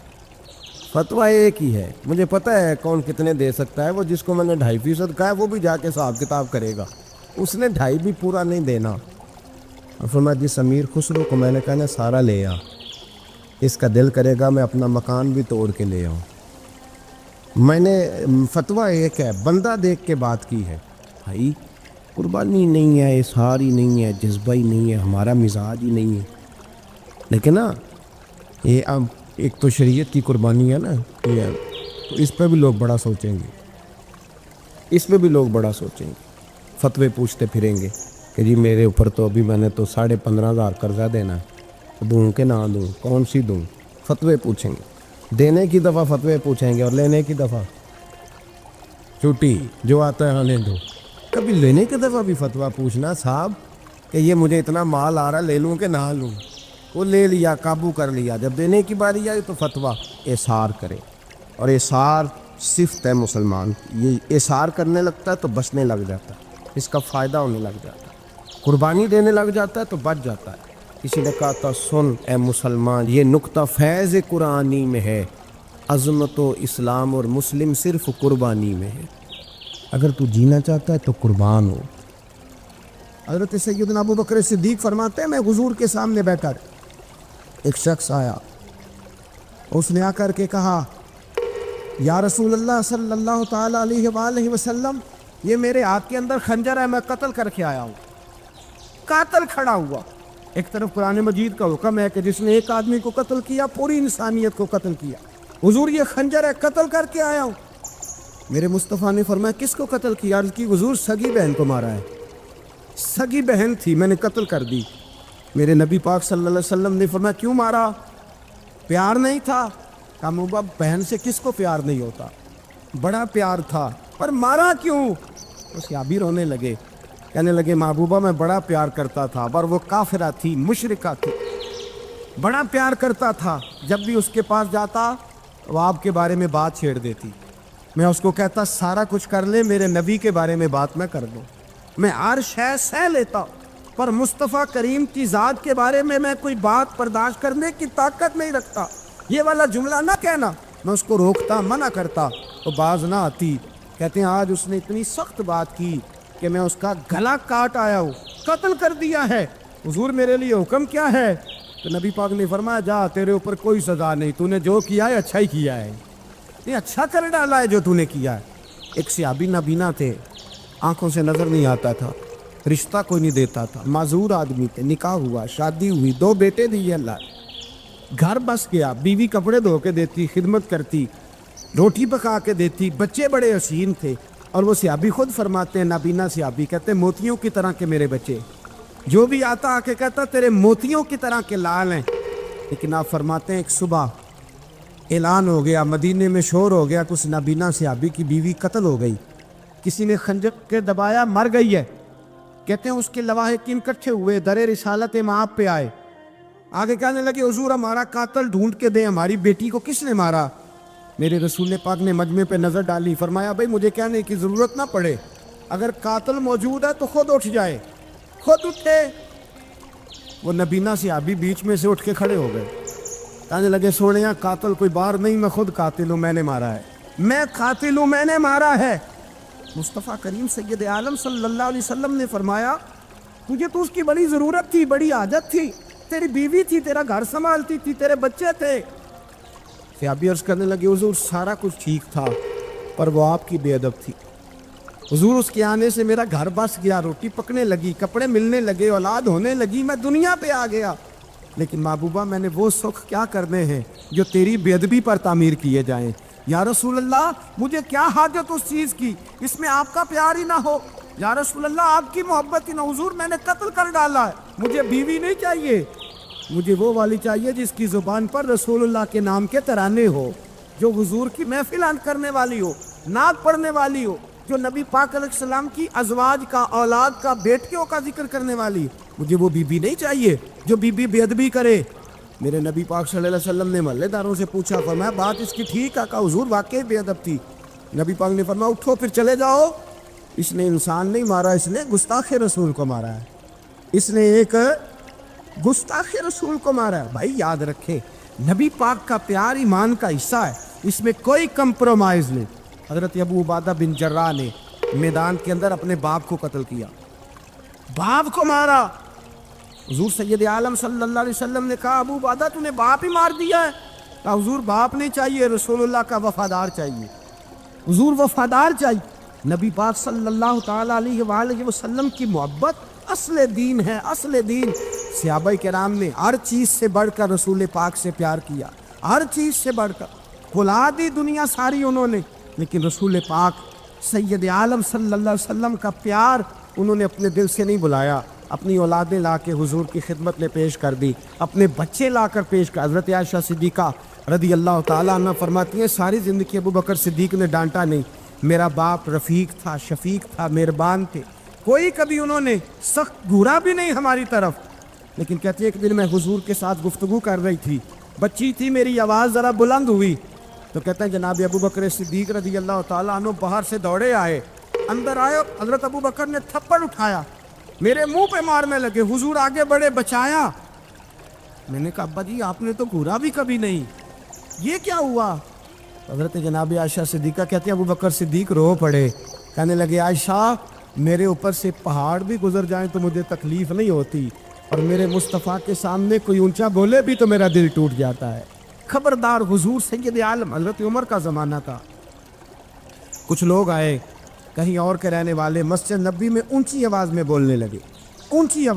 فتویٰ ایک ہی ہے، مجھے پتہ ہے کون کتنے دے سکتا ہے. وہ جس کو میں نے 2.5% کہا ہے وہ بھی جا کے حساب کتاب کرے گا، اس نے 2.5 بھی پورا نہیں دینا. فرمایا جس امیر خسرو کو میں نے کہا نا سارا لے آ، اس کا دل کرے گا میں اپنا مکان بھی توڑ کے لے آؤں. میں نے فتویٰ ایک ہے، بندہ دیکھ کے بات کی ہے. بھائی قربانی نہیں ہے، اظہار ہی نہیں ہے، جذبہ ہی نہیں ہے، ہمارا مزاج ہی نہیں ہے. لیکن نا یہ اب ایک تو شریعت کی قربانی ہے نا، یہ تو اس پہ بھی لوگ بڑا سوچیں گے، اس پہ بھی لوگ بڑا سوچیں گے. فتوے پوچھتے پھریں گے کہ جی میرے اوپر تو ابھی میں نے تو 15,500 قرضہ دینا ہے، دوں کہ نہ دوں، کون سی دوں؟ فتوے پوچھیں گے. دینے کی دفعہ فتوے پوچھیں گے اور لینے کی دفعہ چھٹی، جو آتا ہے آنے دو. کبھی لینے کی دفعہ بھی فتویٰ پوچھنا صاحب کہ یہ مجھے اتنا مال آ رہا لے لوں کہ نہ لوں. وہ لے لیا، قابو کر لیا. جب دینے کی باری آئی تو فتویٰ احصار کرے. اور احصار صفت ہے مسلمان، یہ احصار کرنے لگتا ہے تو بچنے لگ جاتا ہے، اس کا فائدہ ہونے لگ جاتا ہے. قربانی دینے لگ جاتا ہے تو بچ جاتا ہے. کسی نے کہا تھا سن اے مسلمان، یہ نقطہ فیض قرآنی میں ہے، عظمت و اسلام اور مسلم صرف قربانی میں ہے. اگر تو جینا چاہتا ہے تو قربان ہو. حضرت سیدنا ابو بکر صدیق فرماتے ہیں میں حضور کے سامنے بیٹھا، ایک شخص آیا، اس نے آ کر کے کہا یا رسول اللہ صلی اللہ تعالیٰ علیہ وآلہ وسلم، یہ میرے ہاتھ کے اندر خنجر ہے، میں قتل کر کے آیا ہوں. قاتل کھڑا ہوا. ایک طرف قرآن مجید کا حکم ہے کہ جس نے ایک آدمی کو قتل کیا پوری انسانیت کو قتل کیا. حضور یہ خنجر ہے، قتل کر کے آیا ہوں. میرے مصطفیٰ نے فرمایا کس کو قتل کیا؟ عرض کی حضور سگی بہن کو مارا ہے. سگی بہن تھی، میں نے قتل کر دی. میرے نبی پاک صلی اللہ علیہ وسلم نے فرمایا کیوں مارا؟ پیار نہیں تھا؟ کہا محبوبہ بہن سے کس کو پیار نہیں ہوتا، بڑا پیار تھا، پر مارا کیوں؟ تو صحابی رونے لگے، کہنے لگے محبوبہ میں بڑا پیار کرتا تھا، پر وہ کافرہ تھی، مشرکہ تھی، بڑا پیار کرتا تھا. جب بھی اس کے پاس جاتا وہ آپ کے بارے میں بات چھیڑ دیتی. میں اس کو کہتا سارا کچھ کر لے، میرے نبی کے بارے میں بات نہ کر دو. میں ہر شے سہ لیتا، پر مصطفیٰ کریم کی ذات کے بارے میں کوئی بات برداشت کرنے کی طاقت نہیں رکھتا. یہ والا جملہ نہ کہنا. میں اس کو روکتا، منع کرتا، تو باز نہ آتی. کہتے ہیں آج اس نے اتنی سخت بات کی کہ میں اس کا گلا کاٹ آیا ہوں، قتل کر دیا ہے. حضور میرے لیے حکم کیا ہے؟ تو نبی پاک نے فرمایا جا، تیرے اوپر کوئی سزا نہیں، تو نے جو کیا ہے اچھا ہی کیا ہے، یہ اچھا کر ڈالا ہے جو تو نے کیا ہے. ایک صحابی نابینا تھے، آنکھوں سے نظر نہیں آتا تھا، رشتہ کوئی نہیں دیتا تھا، معذور آدمی تھے. نکاح ہوا، شادی ہوئی، 2 بیٹے دیے اللہ، گھر بس گیا، بیوی کپڑے دھو کے دیتی، خدمت کرتی، روٹی پکا کے دیتی، بچے بڑے حسین تھے. اور وہ صحابی خود فرماتے ہیں، نابینا صحابی کہتے ہیں موتیوں کی طرح کے میرے بچے، جو بھی آتا آ کے کہتا تیرے موتیوں کی طرح کے لال ہیں. لیکن آپ فرماتے ہیں ایک صبح اعلان ہو گیا، مدینے میں شور ہو گیا، کچھ نابینا صحابی کی بیوی قتل ہو گئی، کسی نے خنجر کے دبایا، مر گئی ہے. کہتے ہیں اس کے لواحقین اکٹھے ہوئے، در رسالت مآب پہ آئے، آگے کہنے لگے حضور ہمارا قاتل ڈھونڈ کے دیں، ہماری بیٹی کو کس نے مارا؟ میرے رسول پاک نے مجمع پہ نظر ڈالی، فرمایا بھائی مجھے کہنے کی ضرورت نہ پڑے، اگر قاتل موجود ہے تو خود اٹھ جائے۔ خود اٹھے۔ وہ نبینا صحابی بیچ میں سے اٹھ کے کھڑے ہو گئے، کہنے لگے سونیا قاتل کوئی باہر نہیں، میں خود قاتل ہوں، میں نے مارا ہے، میں قاتل ہوں، میں نے مارا ہے۔ مصطفیٰ کریم سید عالم صلی اللہ علیہ وسلم نے فرمایا تجھے تو اس کی بڑی ضرورت تھی، بڑی حاجت تھی، تیری بیوی تھی، تیرا گھر سنبھالتی تھی، تیرے بچے تھے۔ صحابی عرض کرنے لگے حضور سارا کچھ ٹھیک تھا پر وہ آپ کی بے ادب تھی حضور، اس کے آنے سے میرا گھر بس گیا، روٹی پکنے لگی، کپڑے ملنے لگے، اولاد ہونے لگی، میں دنیا پہ آ گیا، لیکن محبوبہ میں نے وہ سکھ کیا کرنے ہیں جو تیری بے ادبی پر تعمیر کیے جائیں۔ یا رسول اللہ مجھے کیا حاجت اس چیز کی، اس میں آپ کا پیار ہی نہ ہو، یا رسول اللہ آپ کی محبت ہی نہ، حضور میں نے قتل کر ڈالا ہے، مجھے بیوی نہیں چاہیے، مجھے وہ والی چاہیے جس کی زبان پر رسول اللہ کے نام کے ترانے ہو، جو حضور کی محفل کرنے والی ہو، نعت پڑھنے والی ہو، جو نبی پاک علیہ السلام کی ازواج کا، اولاد کا، بیٹیوں کا ذکر کرنے والی۔ مجھے وہ بی بی نہیں چاہیے جو بی بی بے ادبی کرے۔ میرے نبی پاک صلی اللہ علیہ وسلم نے محلے داروں سے پوچھا، فرمایا بات اس کی ٹھیک ہے؟ کہا حضور واقعی بے ادب تھی۔ نبی پاک نے فرمایا اٹھو پھر چلے جاؤ، اس نے انسان نہیں مارا، اس نے گستاخ رسول کو مارا ہے، اس نے ایک گستاخ رسول کو مارا ہے۔ بھائی یاد رکھیں نبی پاک کا پیار ایمان کا حصہ ہے، اس میں کوئی کمپرومائز نہیں۔ حضرت ابو عبادہ بن جراح نے میدان کے اندر اپنے باپ کو قتل کیا، باپ کو مارا۔ حضور سید عالم صلی اللہ علیہ وسلم نے کہا ابو عبادہ تو نے باپ ہی مار دیا ہے؟ کہا حضور باپ نہیں چاہیے، رسول اللہ کا وفادار چاہیے، حضور وفادار چاہیے۔ نبی پاک صلی اللہ تعالیٰ علیہ وآلہ وسلم کی محبت اصل دین ہے، اصل دین۔ صحابہ کرام نے ہر چیز سے بڑھ کر رسول پاک سے پیار کیا، ہر چیز سے بڑھ کر، بھلا دی دنیا ساری انہوں نے، لیکن رسول پاک سید عالم صلی اللہ علیہ وسلم کا پیار انہوں نے اپنے دل سے نہیں بلایا، اپنی اولادیں لا کے حضور کی خدمت میں پیش کر دی، اپنے بچے لا کر پیش کر۔ حضرت عائشہ صدیقہ رضی اللہ تعالیٰ عنہ فرماتی ہیں ساری زندگی ابو بکر صدیق نے ڈانٹا نہیں، میرا باپ رفیق تھا، شفیق تھا، مہربان تھے، کوئی کبھی انہوں نے سخت گھورا بھی نہیں ہماری طرف۔ لیکن کہتی ہے ایک دن میں حضور کے ساتھ گفتگو کر رہی تھی، بچی تھی، میری آواز ذرا بلند ہوئی تو کہتے ہیں جناب ابو بکر صدیق رضی اللہ تعالیٰ عنہ باہر سے دوڑے آئے، اندر آئے، حضرت ابو بکر نے تھپڑ اٹھایا، میرے منہ پہ مارنے لگے، حضور آگے بڑھے، بچایا۔ میں نے کہا ابا جی آپ نے تو گھورا بھی کبھی نہیں، یہ کیا ہوا؟ حضرت جناب عائشہ صدیقہ کہتے ہیں ابو بکر صدیق رو پڑے، کہنے لگے عائشہ میرے اوپر سے پہاڑ بھی گزر جائیں تو مجھے تکلیف نہیں ہوتی، اور میرے مصطفیٰ کے سامنے کوئی اونچا بولے بھی تو میرا دل ٹوٹ جاتا ہے۔ خبردار، حضور سید عالم، حضرت عمر کا زمانہ تھا، کچھ لوگ آئے کہیں اور کے رہنے والے، مسجد نبی میں اونچی آواز میں بولنے لگے، اونچی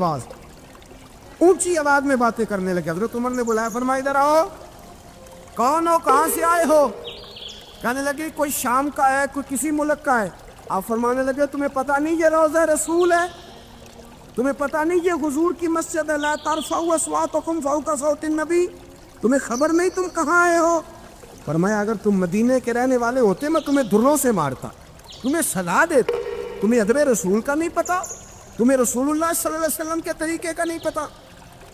آواز میں باتیں کرنے لگے۔ حضرت عمر نے بلایا، فرمایا ادھر آؤ، کون ہو، کہاں سے آئے ہو؟ کہنے لگے کوئی شام کا ہے، کوئی کسی ملک کا ہے۔ آپ فرمانے لگے تمہیں پتہ نہیں یہ روضہ رسول ہے؟ تمہیں پتہ نہیں یہ حضور کی مسجد ہے؟ لا ترفعوا اصواتکم فوق صوت النبی، تمہیں خبر نہیں تم کہاں آئے ہو؟ فرمایا اگر تم مدینے کے رہنے والے ہوتے میں تمہیں دروں سے مارتا، تمہیں سزا دیتا۔ تمہیں ادب رسول کا نہیں پتا، تمہیں رسول اللہ صلی اللہ علیہ وسلم کے طریقے کا نہیں پتا۔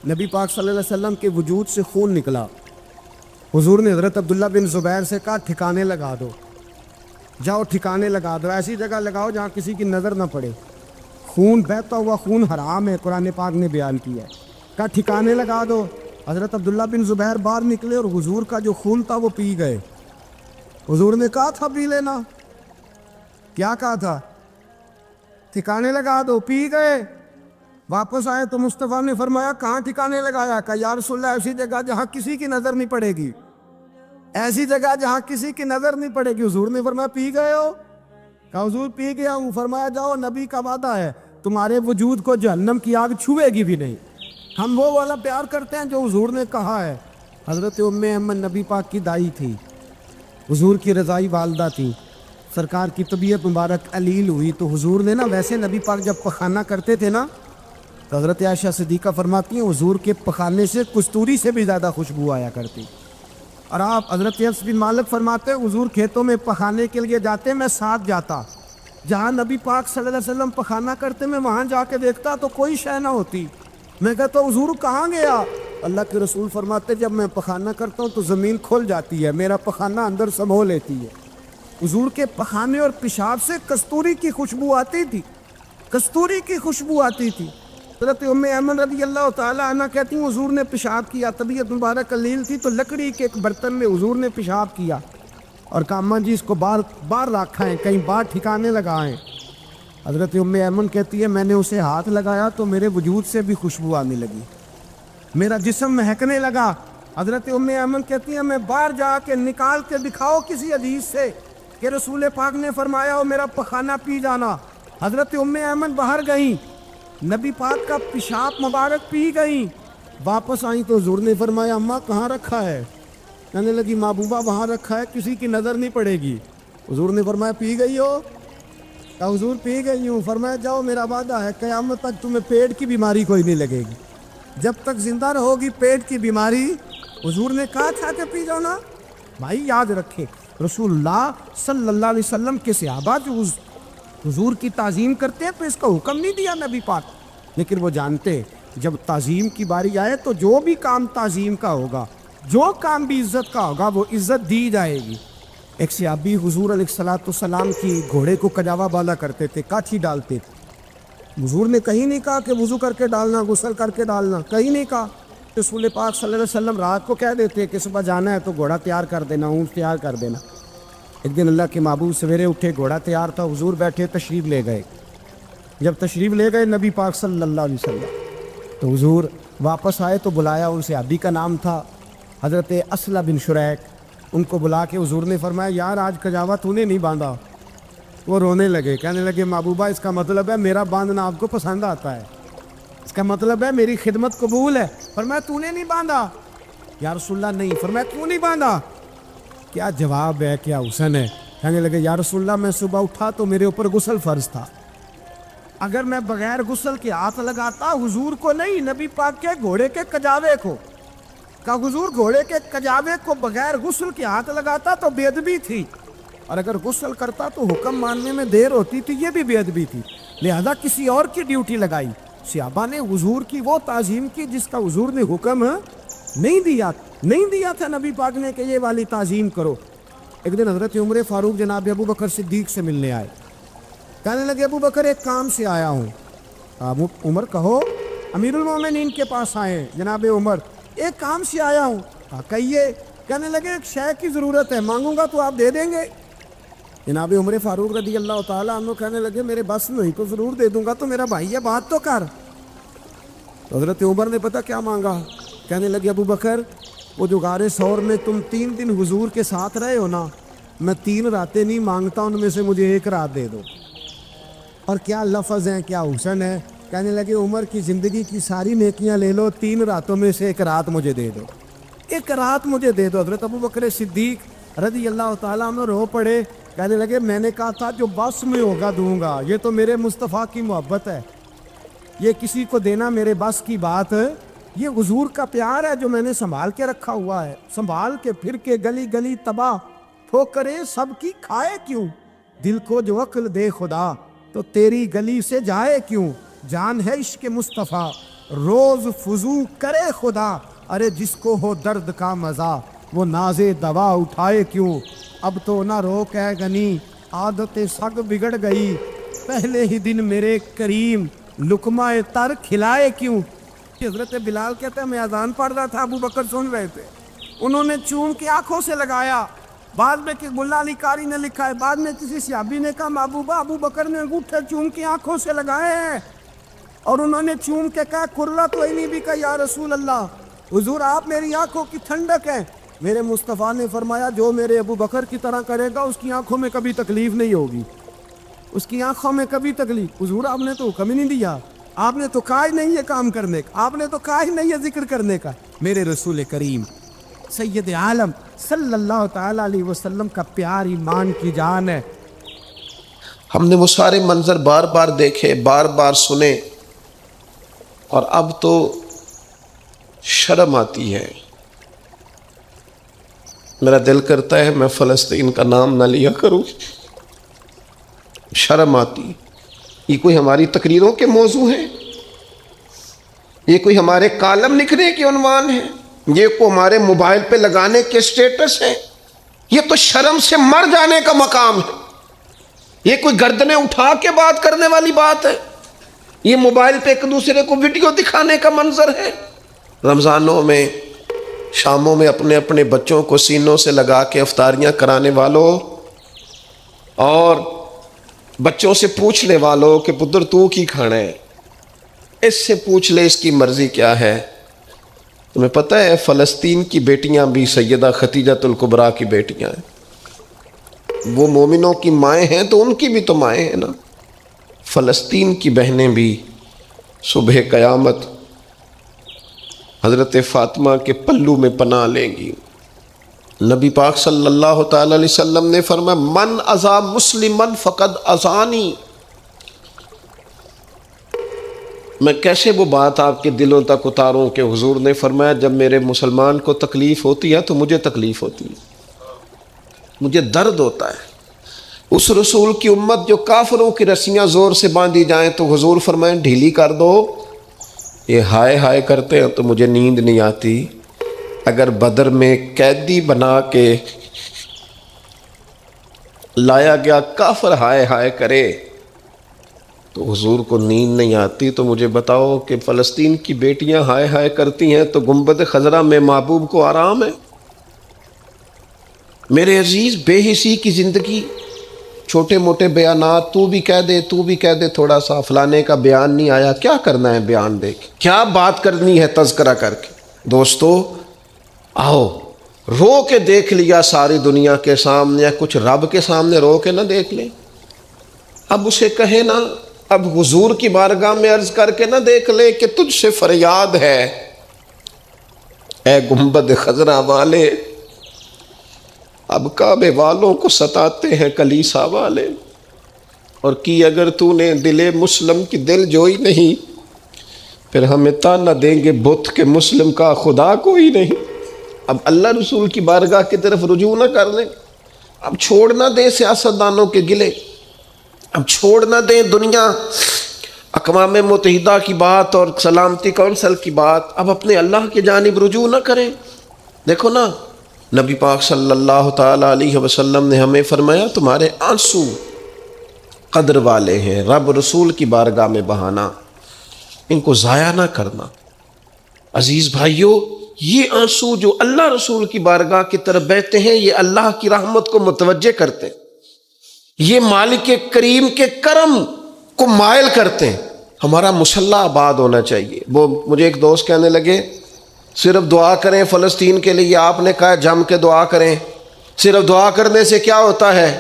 نبی پاک صلی اللہ علیہ وسلم کے وجود سے خون نکلا، حضور نے حضرت عبداللہ بن زبیر سے کہا ٹھکانے لگا دو، جاؤ ٹھکانے لگا دو، ایسی جگہ لگاؤ جہاں کسی کی نظر نہ پڑے، خون بہتا ہوا خون حرام ہے، قرآن پاک نے بیان کیا ہے، کہا ٹھکانے لگا دو۔ حضرت عبداللہ بن زبیر باہر نکلے اور حضور کا جو خون تھا وہ پی گئے۔ حضور نے کہا تھا پی لینا، کیا کہا تھا؟ ٹھکانے لگا دو، پی گئے۔ واپس آئے تو مصطفیٰ نے فرمایا کہاں ٹھکانے لگایا؟ کہا یا رسول اللہ ایسی جگہ جہاں کسی کی نظر نہیں پڑے گی، ایسی جگہ جہاں کسی کی نظر نہیں پڑے گی۔ حضور نے فرمایا پی گئے ہو؟ کہا حضور پی گیا ہوں۔ فرمایا جاؤ، نبی کا وعدہ ہے تمہارے وجود کو جہنم کی آگ چھوئے گی بھی نہیں۔ ہم وہ والا پیار کرتے ہیں جو حضور نے کہا ہے۔ حضرت ام ایمن نبی پاک کی دائی تھی، حضور کی رضائی والدہ تھی، سرکار کی طبیعت مبارک علیل ہوئی تو حضور نے نا ویسے نبی پاک جب پخانہ کرتے تھے نا تو حضرت عائشہ صدیقہ فرماتی ہیں حضور کے پخانے سے کستوری سے بھی زیادہ خوشبو آیا کرتی۔ اور آپ حضرت انس بن مالک فرماتے ہیں حضور کھیتوں میں پخانے کے لیے جاتے میں ساتھ جاتا، جہاں نبی پاک صلی اللہ علیہ وسلم پخانہ کرتے میں وہاں جا کے دیکھتا تو کوئی شے نہ ہوتی۔ میں کہتا حضور کہاں گیا؟ اللہ کے رسول فرماتے جب میں پخانہ کرتا ہوں تو زمین کھل جاتی ہے، میرا پخانہ اندر سمو لیتی ہے۔ حضور کے پخانے اور پیشاب سے کستوری کی خوشبو آتی تھی، کستوری کی خوشبو آتی تھی۔ حضرت ام ایمن رضی اللہ تعالی عنہ کہتی ہیں حضور نے پیشاب کیا، طبیعت مبارک قلیل تھی تو لکڑی کے ایک برتن میں حضور نے پیشاب کیا اور کہا اماں جی اس کو باہر رکھا ہے، کہیں باہر ٹھکانے لگائیں۔ حضرت ام ایمن کہتی ہے میں نے اسے ہاتھ لگایا تو میرے وجود سے بھی خوشبو آنے لگی، میرا جسم مہکنے لگا۔ حضرت ام ایمن کہتی ہے میں باہر جا کے نکال کے دکھاؤ کسی حدیث سے کہ رسول پاک نے فرمایا ہو میرا پخانہ پی جانا۔ حضرت ام ایمن باہر گئیں، نبی پاک کا پیشاب مبارک پی گئیں، واپس آئیں تو حضور نے فرمایا اماں کہاں رکھا ہے؟ کہنے لگی محبوبہ وہاں رکھا ہے، کسی کی نظر نہیں پڑے گی۔ حضور نے فرمایا پی گئی ہو؟ کہا حضور پی گئی ہوں۔ فرمایا جاؤ میرا وعدہ ہے قیامت تک تمہیں پیٹ کی بیماری کوئی نہیں لگے گی، جب تک زندہ رہو گی پیٹ کی بیماری۔ حضور نے کہا تھا کہ پی جاؤ نا۔ بھائی یاد رکھیں رسول اللہ صلی اللہ علیہ وسلم کے صحابہ جو حضور کی تعظیم کرتے ہیں تو اس کا حکم نہیں دیا نبی پاک، لیکن وہ جانتے جب تعظیم کی باری آئے تو جو بھی کام تعظیم کا ہوگا، جو کام بھی عزت کا ہوگا وہ عزت دی جائے گی۔ ایک صحابی حضور علیہ السلام کی گھوڑے کو کجاوا بالا کرتے تھے، کاٹھی ڈالتے تھے۔ حضور نے کہیں نہیں کہا کہ وضو کر کے ڈالنا، غسل کر کے ڈالنا، کہیں نہیں کہا۔ رسول پاک صلی اللہ علیہ وسلم رات کو کہہ دیتے کہ صبح جانا ہے تو گھوڑا تیار کر دینا، اونٹ تیار کر دینا۔ ایک دن اللہ کے محبوب سویرے اٹھے، گھوڑا تیار تھا، حضور بیٹھے تشریف لے گئے۔ جب تشریف لے گئے نبی پاک صلی اللہ علیہ وسلم تو حضور واپس آئے تو بلایا، ان سے صحابی کا نام تھا حضرت اسلم بن شریک۔ ان کو بلا کے حضور نے فرمایا یار آج کجاوا تو نے نہیں باندھا۔ وہ رونے لگے، کہنے لگے محبوبہ اس کا مطلب ہے میرا باندھنا آپ کو پسند آتا ہے، اس کا مطلب ہے میری خدمت قبول ہے۔ فرمایا تو نے نہیں باندھا؟ یا رسول اللہ نہیں۔ فرمایا کیوں نہیں باندھا؟ کیا جواب ہے، کیا حسن ہے۔ کہنے لگے یا رسول اللہ میں صبح اٹھا تو میرے اوپر غسل فرض تھا، اگر میں بغیر غسل کے ہاتھ لگاتا حضور کو نہیں نبی پاک کے گھوڑے کے کجاوے کو، کہا حضور گھوڑے کے کجاوے کو بغیر غسل کے ہاتھ لگاتا تو بے ادبی تھی، اور اگر غسل کرتا تو حکم ماننے میں دیر ہوتی تھی، یہ بھی بے ادبی تھی، لہذا کسی اور کی ڈیوٹی لگائی۔ صحابہ نے حضور کی وہ تعظیم کی جس کا حضور نے حکم نہیں دیا تھا نبی پاک نے کہ یہ والی تعظیم کرو۔ ایک دن حضرت عمر فاروق جناب ابو بکر صدیق سے ملنے آئے، کہنے لگے ابو بکر ایک کام سے آیا ہوں۔ عمر کہو، امیر المومنین کے پاس آئے جناب عمر، ایک کام سے آیا ہوں۔ کہیے۔ کہنے لگے ایک شے کی ضرورت ہے، مانگوں گا تو آپ دے دیں گے؟ جناب عمر فاروق رضی اللہ تعالیٰ عنہ کہنے لگے میرے بس نہیں تو ضرور دے دوں گا، تو میرا بھائی ہے بات تو کر۔ تو حضرت عمر نے پتہ کیا مانگا؟ کہنے لگے ابو بکر وہ جو غار ثور میں تم 3 دن حضور کے ساتھ رہے ہو نا، میں 3 راتیں نہیں مانگتا، ان میں سے مجھے 1 رات دے دو۔ اور کیا لفظ ہیں، کیا حسن ہے۔ کہنے لگے عمر کی زندگی کی ساری نیکیاں لے لو، 3 راتوں میں سے 1 رات مجھے دے دو، 1 رات مجھے دے دو۔ حضرت ابو بکر صدیق رضی اللہ تعالیٰ عنہ رو پڑے، کہنے لگے میں نے کہا تھا جو بس میں ہوگا دوں گا، یہ تو میرے مصطفیٰ کی محبت ہے، یہ کسی کو دینا میرے بس کی بات ہے، یہ حضور کا پیار ہے جو میں نے سنبھال کے رکھا ہوا ہے، سنبھال کے پھر کے گلی گلی تباہ ٹھوکریں سب کی کھائے کیوں، دل کو جو عقل دے خدا تو تیری گلی سے جائے کیوں، جان ہے عشق مصطفیٰ روز فضو کرے خدا، ارے جس کو ہو درد کا مزہ وہ ناز دوا اٹھائے کیوں، اب تو نہ روک ہے غنی عادت سگ بگڑ گئی، پہلے ہی دن میرے کریم لقمہ تر کھلائے کیوں۔ حضرت بلال کہتے ہیں میں اذان پڑھ رہا تھا، ابو بکر سن رہے تھے، انہوں نے چوم کے آنکھوں سے لگایا، بعد میں کہ ملا علی قاری نے لکھا ہے، بعد میں کسی صحابی نے کہا محبوبہ ابو بکر نے انگوٹھے چوم کے آنکھوں سے لگائے ہیں، اور انہوں نے چوم کے کہا کرلا تو نہیں بھی کہا یا رسول اللہ حضور آپ میری آنکھوں کی ٹھنڈک ہے۔ میرے مصطفیٰ نے فرمایا جو میرے ابو بکر کی طرح کرے گا اس کی آنکھوں میں کبھی تکلیف نہیں ہوگی، اس کی آنکھوں میں کبھی تکلیف۔ حضور آپ نے تو حکم ہی نہیں دیا، آپ نے تو کہا ہی نہیں ہے کام کرنے کا، آپ نے تو کہا ہی نہیں ہے ذکر کرنے کا۔ میرے رسول کریم سید عالم صلی اللہ تعالیٰ علیہ وسلم کا پیار ایمان کی جان ہے۔ ہم نے وہ سارے منظر بار بار دیکھے، بار بار سنے، اور اب تو شرم آتی ہے، میرا دل کرتا ہے میں فلسطین کا نام نہ لیا کروں، شرم آتی۔ یہ کوئی ہماری تقریروں کے موضوع ہیں؟ یہ کوئی ہمارے کالم لکھنے کے عنوان ہے؟ یہ کوئی ہمارے موبائل پہ لگانے کے سٹیٹس ہیں؟ یہ تو شرم سے مر جانے کا مقام ہے۔ یہ کوئی گردنیں اٹھا کے بات کرنے والی بات ہے؟ یہ موبائل پہ ایک دوسرے کو ویڈیو دکھانے کا منظر ہے؟ رمضانوں میں شاموں میں اپنے اپنے بچوں کو سینوں سے لگا کے افطاریاں کرانے والوں اور بچوں سے پوچھنے والوں کہ پتر تو کی کھانا ہے، اس سے پوچھ لے اس کی مرضی کیا ہے۔ تمہیں پتہ ہے فلسطین کی بیٹیاں بھی سیدہ خدیجۃ الکبریٰ کی بیٹیاں ہیں، وہ مومنوں کی مائیں ہیں تو ان کی بھی تو مائیں ہیں نا۔ فلسطین کی بہنیں بھی صبح قیامت حضرت فاطمہ کے پلو میں پناہ لیں گی۔ نبی پاک صلی اللہ تعالی علیہ وسلم نے فرمایا من اذا مسلمن فقد اذانی۔ میں کیسے وہ بات آپ کے دلوں تک اتاروں کہ حضور نے فرمایا جب میرے مسلمان کو تکلیف ہوتی ہے تو مجھے تکلیف ہوتی ہے، مجھے درد ہوتا ہے۔ اس رسول کی امت جو کافروں کی رسیاں زور سے باندھی جائیں تو حضور فرمائیں ڈھیلی کر دو، یہ ہائے ہائے کرتے ہیں تو مجھے نیند نہیں آتی۔ اگر بدر میں قیدی بنا کے لایا گیا کافر ہائے ہائے کرے تو حضور کو نیند نہیں آتی، تو مجھے بتاؤ کہ فلسطین کی بیٹیاں ہائے ہائے کرتی ہیں تو گنبد خضرا میں محبوب کو آرام ہے؟ میرے عزیز، بے حسی کی زندگی، چھوٹے موٹے بیانات، تو بھی کہہ دے تھوڑا سا فلانے کا بیان نہیں آیا، کیا کرنا ہے بیان دے کے، کیا بات کرنی ہے تذکرہ کر کے؟ دوستو آؤ رو کے دیکھ لیا ساری دنیا کے سامنے، کچھ رب کے سامنے رو کے نہ دیکھ لیں؟ اب اسے کہے نا، اب حضور کی بارگاہ میں عرض کر کے نہ دیکھ لے کہ تجھ سے فریاد ہے اے گنبد خضرا والے، اب کعبے والوں کو ستاتے ہیں کلیسا والے، اور کی اگر تو نے دل مسلم کی دل جوئی نہیں، پھر ہمیں تانا دیں گے بت کے مسلم کا خدا کوئی نہیں۔ اب اللہ رسول کی بارگاہ کی طرف رجوع نہ کر لیں، اب چھوڑ نہ دیں سیاستدانوں کے گلے، اب چھوڑ نہ دیں دنیا اقوام متحدہ کی بات اور سلامتی کونسل کی بات، اب اپنے اللہ کی جانب رجوع نہ کریں۔ دیکھو نا، نبی پاک صلی اللہ تعالی علیہ وسلم نے ہمیں فرمایا تمہارے آنسو قدر والے ہیں، رب رسول کی بارگاہ میں بہانا، ان کو ضائع نہ کرنا۔ عزیز بھائیو، یہ آنسو جو اللہ رسول کی بارگاہ کی طرف بہتے ہیں یہ اللہ کی رحمت کو متوجہ کرتے ہیں، یہ مالک کریم کے کرم کو مائل کرتے ہیں۔ ہمارا مسلح آباد ہونا چاہیے۔ وہ مجھے ایک دوست کہنے لگے صرف دعا کریں فلسطین کے لیے، آپ نے کہا جم کے دعا کریں، صرف دعا کرنے سے کیا ہوتا ہے؟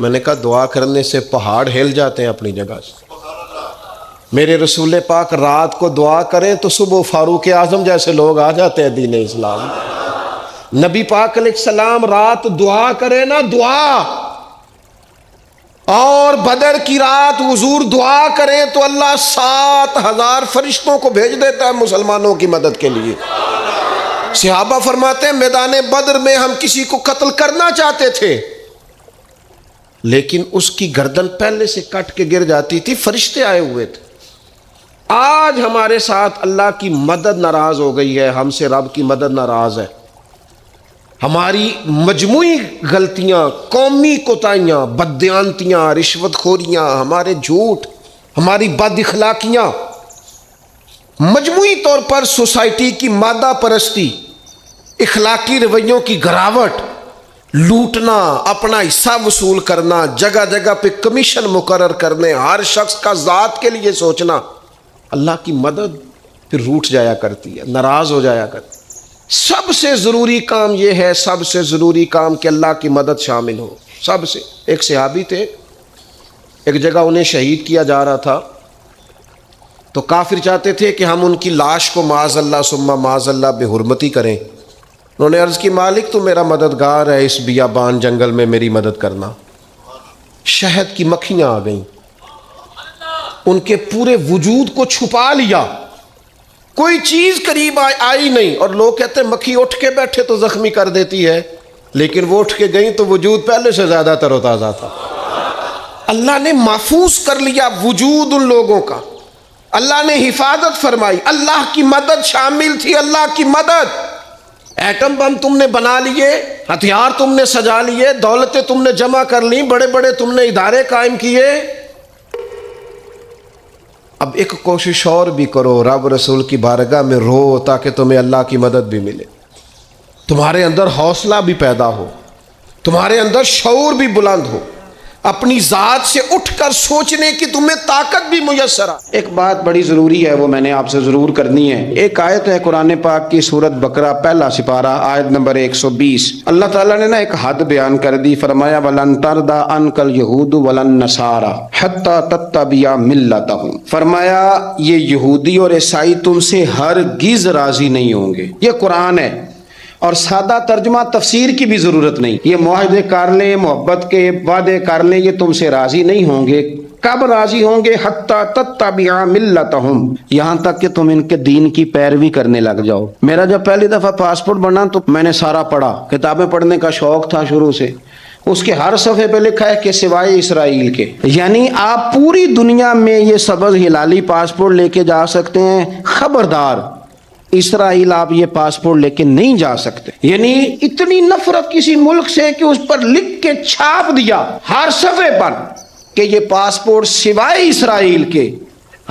میں نے کہا دعا کرنے سے پہاڑ ہل جاتے ہیں اپنی جگہ سے۔ میرے رسول پاک رات کو دعا کریں تو صبح فاروق اعظم جیسے لوگ آ جاتے ہیں دین اسلام۔ نبی پاک علیہ السلام رات دعا کریں نا، دعا، اور بدر کی رات حضور دعا کریں تو اللہ 7,000 فرشتوں کو بھیج دیتا ہے مسلمانوں کی مدد کے لیے۔ صحابہ فرماتے ہیں میدان بدر میں ہم کسی کو قتل کرنا چاہتے تھے لیکن اس کی گردن پہلے سے کٹ کے گر جاتی تھی، فرشتے آئے ہوئے تھے۔ آج ہمارے ساتھ اللہ کی مدد ناراض ہو گئی ہے، ہم سے رب کی مدد ناراض ہے۔ ہماری مجموعی غلطیاں، قومی کوتاہیاں، بددیانتیاں، رشوت خوریاں، ہمارے جھوٹ، ہماری بد اخلاقیاں، مجموعی طور پر سوسائٹی کی مادہ پرستی، اخلاقی رویوں کی گراوٹ، لوٹنا، اپنا حصہ وصول کرنا، جگہ جگہ پہ کمیشن مقرر کرنے، ہر شخص کا ذات کے لیے سوچنا، اللہ کی مدد پھر روٹ جایا کرتی ہے، ناراض ہو جایا کرتی ہے۔ سب سے ضروری کام یہ ہے، سب سے ضروری کام کہ اللہ کی مدد شامل ہو۔ سب سے ایک صحابی تھے، ایک جگہ انہیں شہید کیا جا رہا تھا تو کافر چاہتے تھے کہ ہم ان کی لاش کو معاذ اللہ ثم معاذ اللہ بے حرمتی کریں۔ انہوں نے عرض کی مالک تو میرا مددگار ہے، اس بیابان جنگل میں میری مدد کرنا۔ شہد کی مکھیاں آ گئیں، ان کے پورے وجود کو چھپا لیا، کوئی چیز قریب آئی نہیں، اور لوگ کہتے ہیں مکھی اٹھ کے بیٹھے تو زخمی کر دیتی ہے، لیکن وہ اٹھ کے گئیں تو وجود پہلے سے زیادہ تر و تازہ تھا۔ اللہ نے محفوظ کر لیا وجود ان لوگوں کا۔ اللہ نے حفاظت فرمائی، اللہ کی مدد شامل تھی، اللہ کی مدد۔ ایٹم بم تم نے بنا لیے، ہتھیار تم نے سجا لیے، دولتیں تم نے جمع کر لی، بڑے بڑے تم نے ادارے قائم کیے، اب ایک کوشش اور بھی کرو، رب رسول کی بارگاہ میں رو تاکہ تمہیں اللہ کی مدد بھی ملے، تمہارے اندر حوصلہ بھی پیدا ہو، تمہارے اندر شعور بھی بلند ہو، اپنی ذات سے اٹھ کر سوچنے کی تمہیں طاقت بھی میسر آ۔ ایک بات بڑی ضروری ہے، وہ میں نے آپ سے ضرور کرنی ہے۔ ایک آیت ہے قرآن پاک کی سورۃ بقرہ پہلا سپارہ آیت نمبر 120۔ اللہ تعالیٰ نے ایک حد بیان کر دی، فرمایا وَلَن تَرْضَىٰ عَنْكَ الْيَهُودُ وَلَا النَّصَارَىٰ حَتَّىٰ تَتَّبِعَ مِلَّتَهُمْ، فرمایا یہ یہودی اور عیسائی تم سے ہرگز راضی نہیں ہوں گے۔ یہ قرآن ہے، اور سادہ ترجمہ تفسیر کی بھی ضرورت نہیں، یہ معاہدے کر لیں، محبت کے وعدے کر لیں، یہ تم سے راضی نہیں ہوں گے۔ کب راضی ہوں گے؟ حتیٰ تتبع ملتہم، یہاں تک کہ تم ان کے دین کی پیروی کرنے لگ جاؤ۔ میرا جب پہلی دفعہ پاسپورٹ بنا تو میں نے سارا پڑھا، کتابیں پڑھنے کا شوق تھا شروع سے۔ اس کے ہر صفحے پہ لکھا ہے کہ سوائے اسرائیل کے، یعنی آپ پوری دنیا میں یہ سبز ہلالی پاسپورٹ لے کے جا سکتے ہیں، خبردار اسرائیل آپ یہ پاسپورٹ لے کے نہیں جا سکتے۔ یعنی اتنی نفرت کسی ملک سے کہ اس پر لکھ کے چھاپ دیا ہر صفحے پر کہ یہ پاسپورٹ سوائے اسرائیل کے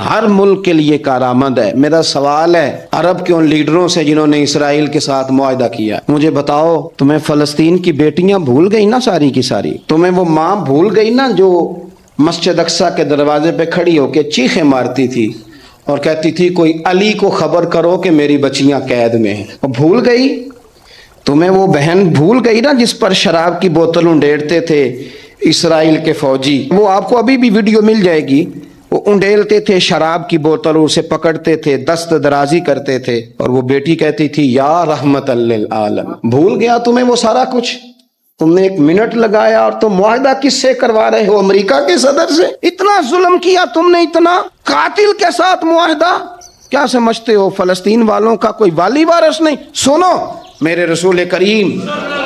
ہر ملک کے لیے کارآمد ہے۔ میرا سوال ہے عرب کے ان لیڈروں سے جنہوں نے اسرائیل کے ساتھ معاہدہ کیا، مجھے بتاؤ تمہیں فلسطین کی بیٹیاں بھول گئی نا ساری کی ساری؟ تمہیں وہ ماں بھول گئی نا جو مسجد اقصیٰ کے دروازے پہ کھڑی ہو کے چیخیں مارتی تھی اور کہتی تھی کوئی علی کو خبر کرو کہ میری بچیاں قید میں ہیں؟ وہ بھول گئی؟ تمہیں وہ بہن بھول گئی نا جس پر شراب کی بوتل انڈیلتے تھے اسرائیل کے فوجی؟ وہ آپ کو ابھی بھی ویڈیو مل جائے گی، وہ انڈیلتے تھے شراب کی بوتل، اسے پکڑتے تھے، دست درازی کرتے تھے، اور وہ بیٹی کہتی تھی یا رحمت للعالم۔ بھول گیا تمہیں وہ سارا کچھ؟ تم نے ایک منٹ لگایا اور تم معاہدہ کس سے کروا رہے ہو؟ امریکہ کے صدر سے؟ اتنا ظلم کیا تم نے، اتنا قاتل کے ساتھ معاہدہ؟ کیا سمجھتے ہو فلسطین والوں کا کوئی والی وارث نہیں؟ سنو، میرے رسول کریم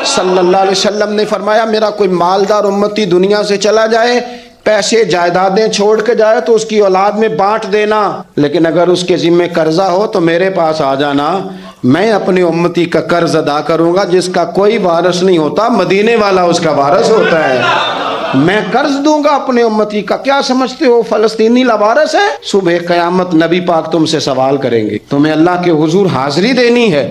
صلی اللہ علیہ وسلم نے فرمایا میرا کوئی مالدار امتی دنیا سے چلا جائے، پیسے جائیدادیں چھوڑ کے جائے تو اس کی اولاد میں بانٹ دینا، لیکن اگر اس کے ذمہ قرضہ ہو تو میرے پاس آ جانا، میں اپنی امتی کا قرض ادا کروں گا۔ جس کا کوئی وارث نہیں ہوتا مدینے والا اس کا وارث ہوتا ہے، میں قرض دوں گا اپنے امتی کا۔ کیا سمجھتے ہو فلسطینی لاوارث ہے؟ صبح قیامت نبی پاک تم سے سوال کریں گے، تمہیں اللہ کے حضور حاضری دینی ہے۔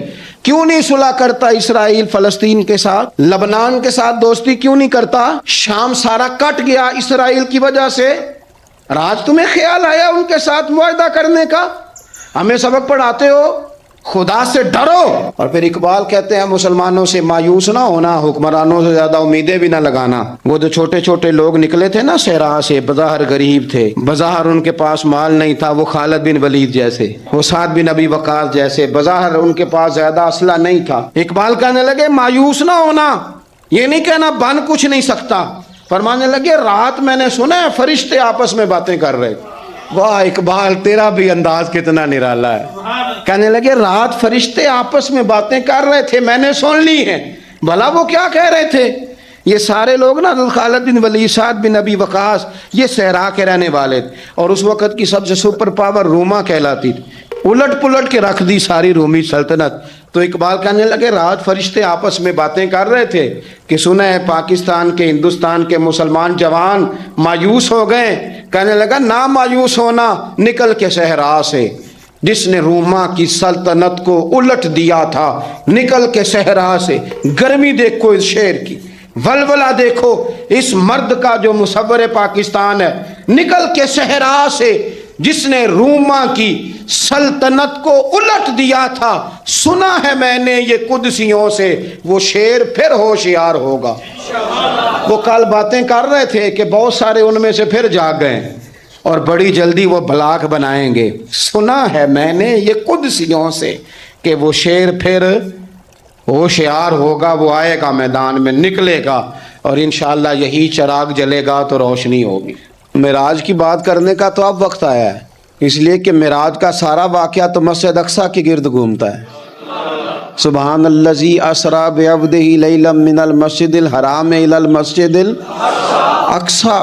کیوں نہیں صلح کرتا اسرائیل فلسطین کے ساتھ؟ لبنان کے ساتھ دوستی کیوں نہیں کرتا؟ شام سارا کٹ گیا اسرائیل کی وجہ سے، اور آج تمہیں خیال آیا ان کے ساتھ معاہدہ کرنے کا؟ ہمیں سبق پڑھاتے ہو خدا سے ڈرو، اور پھر اقبال کہتے ہیں مسلمانوں سے مایوس نہ ہونا، حکمرانوں سے زیادہ امیدیں بھی نہ لگانا۔ وہ جو چھوٹے چھوٹے لوگ نکلے تھے نا صحرا سے، بظاہر غریب تھے، بظاہر ان کے پاس مال نہیں تھا، وہ خالد بن ولید جیسے، وہ سعد بن ابی وقاص جیسے، بظاہر ان کے پاس زیادہ اسلحہ نہیں تھا۔ اقبال کہنے لگے مایوس نہ ہونا، یہ نہیں کہنا بن کچھ نہیں سکتا، فرمانے لگے رات میں نے سنا ہے فرشتے آپس میں باتیں کر رہے۔ واہ اقبال، تیرا بھی انداز کتنا نرالا ہے۔ کہنے لگے رات فرشتے آپس میں باتیں کر رہے تھے، میں نے سن لی ہیں۔ بھلا وہ کیا کہہ رہے تھے؟ یہ سارے لوگ نا خالد بن ولید، سعد بن ابی وقاص، یہ صحرا کے رہنے والے تھے، اور اس وقت کی سب سے سپر پاور روما کہلاتی تھی، الٹ پلٹ کے رکھ دی ساری رومی سلطنت۔ تو اقبال کہنے لگے رات فرشتے آپس میں باتیں کر رہے تھے کہ سنا ہے پاکستان کے، ہندوستان کے مسلمان جوان مایوس ہو گئے۔ کہنے لگا نہ مایوس ہونا، نکل کے صحرا سے، جس نے روما کی سلطنت کو الٹ دیا تھا، نکل کے صحرا سے۔ گرمی دیکھو اس شعر کی، ولولہ دیکھو اس مرد کا جو مصور پاکستان ہے، نکل کے صحرا سے جس نے روما کی سلطنت کو الٹ دیا تھا، سنا ہے میں نے یہ قدسیوں سے، وہ شیر پھر ہوشیار ہوگا۔ وہ کل باتیں کر رہے تھے کہ بہت سارے ان میں سے پھر جاگ گئے اور بڑی جلدی وہ بلاک بنائیں گے۔ سنا ہے میں نے یہ قدسیوں سے کہ وہ شیر پھر ہوشیار ہوگا، وہ آئے گا میدان میں، نکلے گا، اور انشاءاللہ یہی چراغ جلے گا تو روشنی ہوگی۔ معراج کی بات کرنے کا تو اب وقت آیا ہے، اس لیے کہ معراج کا سارا واقعہ تو مسجد اقصیٰ کے گرد گھومتا ہے۔ سبحان الذی اسریٰ بعبدہ لیلا من المسجد الحرام الی المسجد الاقصیٰ۔